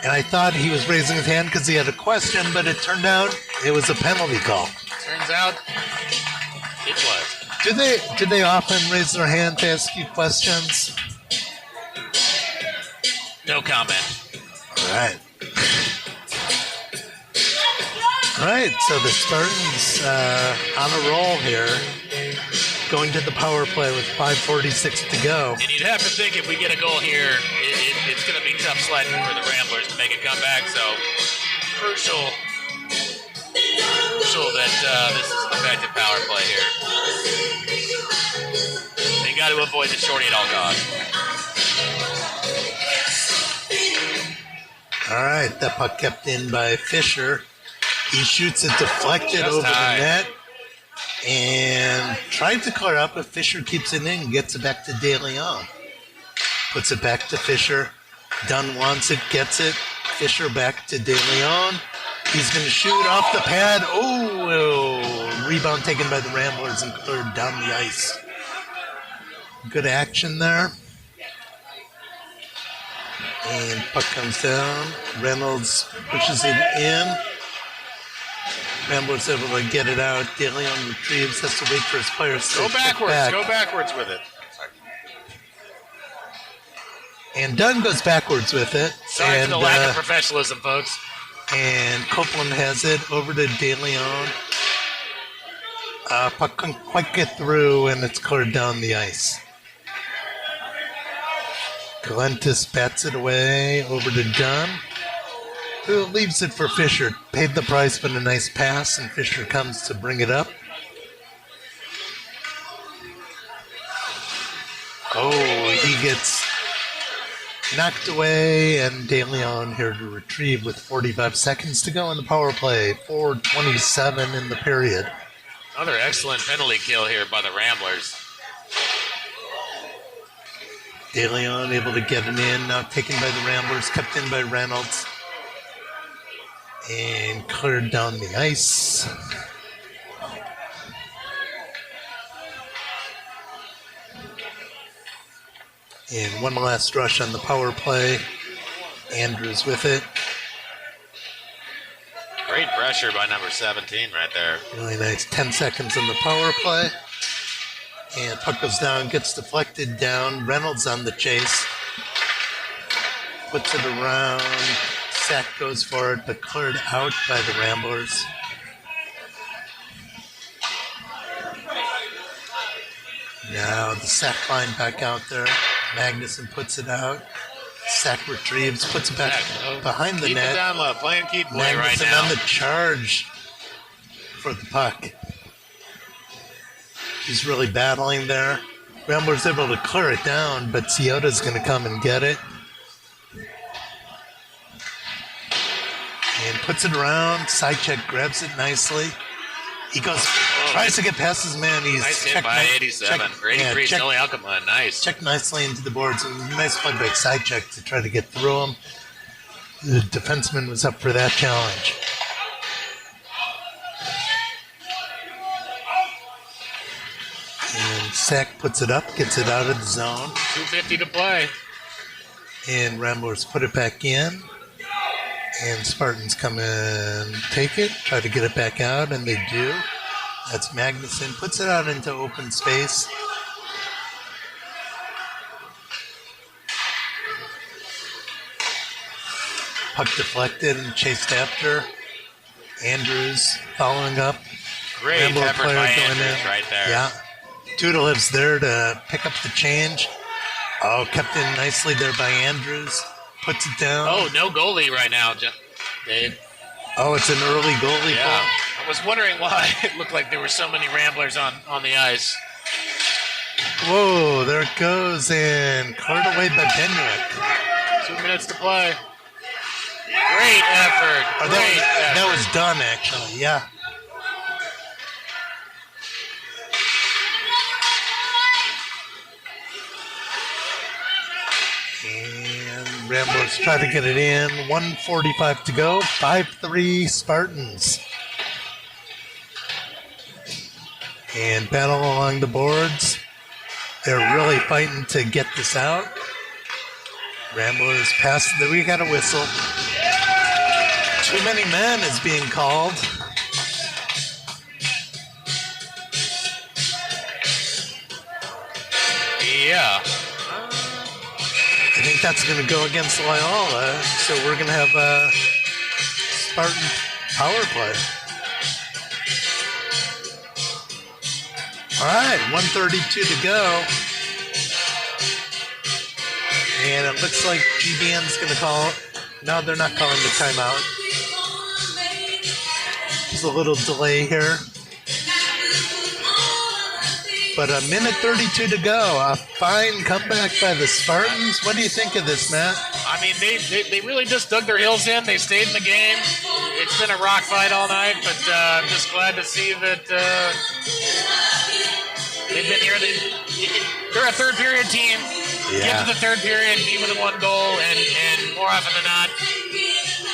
And I thought he was raising his hand because he had a question, but it turned out it was a penalty call. Turns out it was. Do they often raise their hand to ask you questions? No comment. All right. All right, so the Spartans on a roll here, going to the power play with 5:46 to go. And you'd have to think if we get a goal here, it's going to be tough sledding for the Ramblers to make a comeback. So crucial that this is an effective power play here. They got to avoid the shorty at all costs. All right, that puck kept in by Fisher. He shoots it deflected Just over high. the net and tried to clear up, but Fisher keeps it in, gets it back to De Leon. Puts it back to Fisher. Dunn wants it, gets it. Fisher back to De Leon. He's going to shoot off the pad. Oh, rebound taken by the Ramblers and cleared down the ice. Good action there. And puck comes down. Reynolds pushes it in. Ramblers able to get it out. De Leon retrieves, has to wait for his players to Go check backwards. back. Go backwards with it. And Dunn goes backwards with it. Sorry and, for the lack of professionalism, folks. And Copeland has it over to De Leon. Puck couldn't quite get through, and it's cleared down the ice. Galentis bats it away over to Dunn, who leaves it for Fisher. Paid the price, but a nice pass, and Fisher comes to bring it up. Oh, he gets knocked away, and De Leon here to retrieve with 45 seconds to go in the power play. 4:27 in the period. Another excellent penalty kill here by the Ramblers. De Leon able to get it in, now taken by the Ramblers, kept in by Reynolds, and cleared down the ice. And one last rush on the power play. Andrews with it. Great pressure by number 17 right there. Really nice. 10 seconds on the power play. And puck goes down, gets deflected down. Reynolds on the chase. Puts it around. Sack goes for it, but cleared out by the Ramblers. Now the sack line back out there. Magnuson puts it out. Sack retrieves, puts it back behind the Keep net. it down low. Playing keep play Magnuson right now. on the charge for the puck. He's really battling there. Rambler's able to clear it down, but Ciota's going to come and get it. And puts it around. Side check grabs it nicely. He goes, tries to get past his man. He's Nice hit by 87. For 83, Sully Alcamon. Nice. Checked nicely into the boards. It was a nice play by side check to try to get through him. The defenseman was up for that challenge. And Sack puts it up, gets it out of the zone. 2:50 to play. And Ramblers put it back in. And Spartans come and take it, try to get it back out, and they do. That's Magnuson. Puts it out into open space. Puck deflected and chased after. Andrews following up. Great Rambler effort player by going Andrews in. right there. Yeah. Doodle lives there to pick up the change. Oh, kept in nicely there by Andrews. Puts it down. Oh, no goalie right now, Dave. Oh, it's an early goalie Yeah. ball. I was wondering why it looked like there were so many Ramblers on the ice. Whoa, there it goes, and cleared away by Benwick. 2 minutes to play. Great effort. Oh, that was done, actually, yeah. And Ramblers try to get it in. 1:45 to go. 5-3 Spartans. And battle along the boards. They're really fighting to get this out. Ramblers pass. We got a whistle. Too many men is being called. Yeah. I think that's going to go against Loyola. So we're going to have a Spartan power play. All right, 1:32 to go. And it looks like GBN's going to call. No, they're not calling the timeout. There's a little delay here. But 1:32 to go. A fine comeback by the Spartans. What do you think of this, Matt? I mean, they really just dug their heels in. They stayed in the game. It's been a rock fight all night, but I'm just glad to see that they've been here. They're a third period team. Get to the third period, be with a one goal, and more often than not,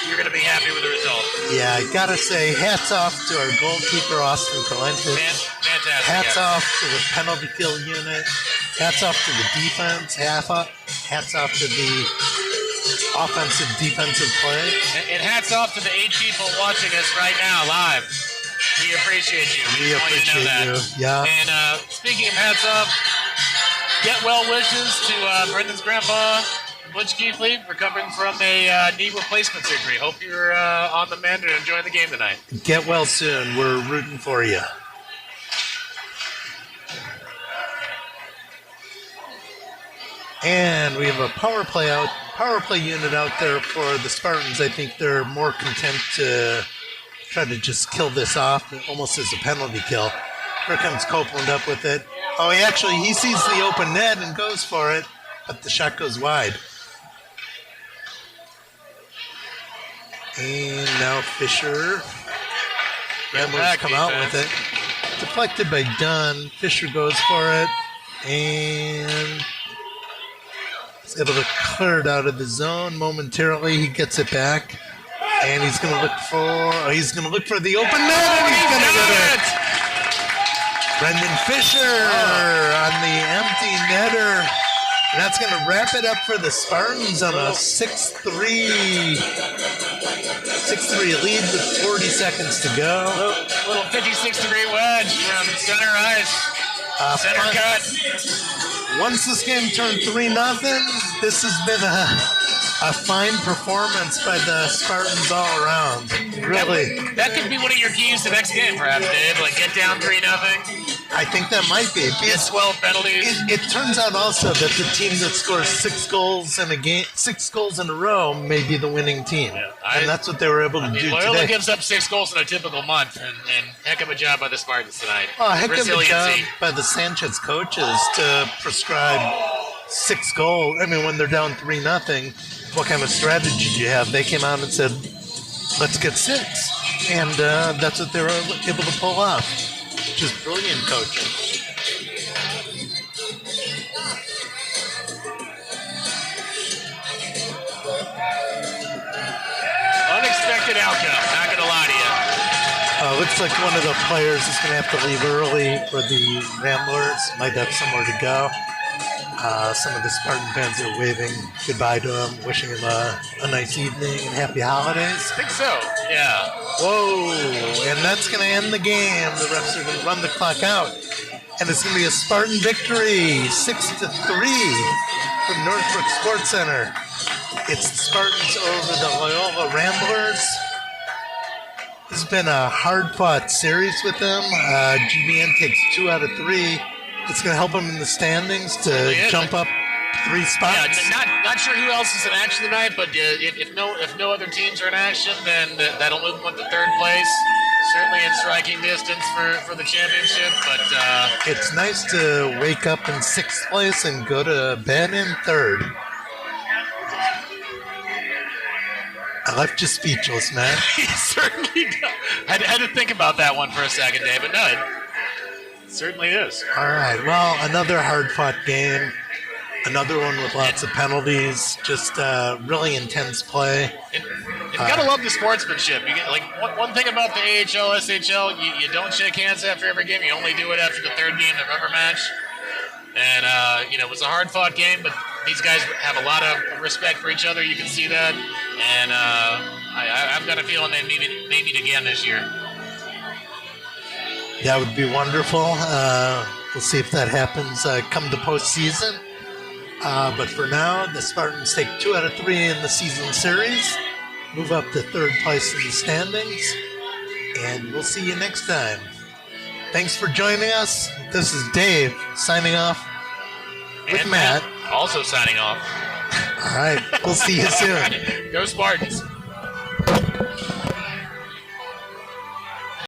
you're going to be happy with the result. Yeah, I got to say, hats off to our goalkeeper, Austin Colentes. Fantastic. Hats off to the penalty kill unit. Hats off to the defense. Hats off to the offensive, defensive play. And hats off to the 8 people watching us right now live. We appreciate you. We appreciate you. Yeah. And speaking of hats off, get well wishes to Brendan's grandpa, Butch Keithley, recovering from a knee replacement surgery. Hope you're on the mend and enjoying the game tonight. Get well soon. We're rooting for you. And we have a power play unit out there for the Spartans. I think they're more content to try to just kill this off, almost as a penalty kill. Here comes Copeland up with it. Oh, he sees the open net and goes for it, but the shot goes wide. And now Fisher. Ramblers come out with it. Deflected by Dunn. Fisher goes for it. And is able to clear it out of the zone momentarily. He gets it back. And he's going to look for the open net, and he's going to get it. Brendan Fisher on the empty netter. And that's going to wrap it up for the Spartans on a 6-3 lead with 40 seconds to go. Little 56-degree wedge from center ice. Center cut. Once this game turned 3-0, this has been a fine performance by the Spartans all around. Really. That could be one of your keys to next game, perhaps, Dave. Like, get down 3-0. I think that might be. Get 12 penalties. It turns out also that the team that scores 6 goals in a game, 6 goals in a row, may be the winning team. Yeah, and that's what they were able to do Loyola today. gives up 6 goals in a typical month, and heck of a job by the Spartans tonight. Oh, heck of a job by the Sanchez coaches to prescribe 6 goals. I mean, when they're down 3-0, what kind of strategy do you have? They came out and said, let's get 6. And that's what they were able to pull off. Just brilliant coaching. Unexpected outcome, not going to lie to you. Looks like one of the players is going to have to leave early for the Ramblers. Might have somewhere to go. Some of the Spartan fans are waving goodbye to him, wishing him a nice evening and happy holidays. I think so, yeah. Whoa, and that's going to end the game. The refs are going to run the clock out. And it's going to be a Spartan victory, 6-3 from Northbrook Sports Center. It's the Spartans over the Loyola Ramblers. This has been a hard-fought series with them. GBN takes 2 out of 3. It's going to help them in the standings to jump up 3 spots. Yeah, not sure who else is in action tonight, but if no other teams are in action, then that'll move them to third place. Certainly in striking distance for the championship, but It's nice to wake up in 6th place and go to bed in 3rd. I left you speechless, man. he certainly does. Had to think about that one for a second, Dave, but no, it certainly is. All right, well, another hard-fought game. Another one with lots of penalties. Just really intense play. And you gotta love the sportsmanship. You get one thing about the AHL, SHL, you don't shake hands after every game. You only do it after the third game, the rubber match. And it was a hard-fought game, but these guys have a lot of respect for each other. You can see that, and I've got a feeling they may meet again this year. That would be wonderful. We'll see if that happens come the postseason. But for now, the Spartans take 2 out of 3 in the season series, move up to 3rd place in the standings, and we'll see you next time. Thanks for joining us. This is Dave signing off with And Matt. Also signing off. All right, we'll see you soon. Go Spartans.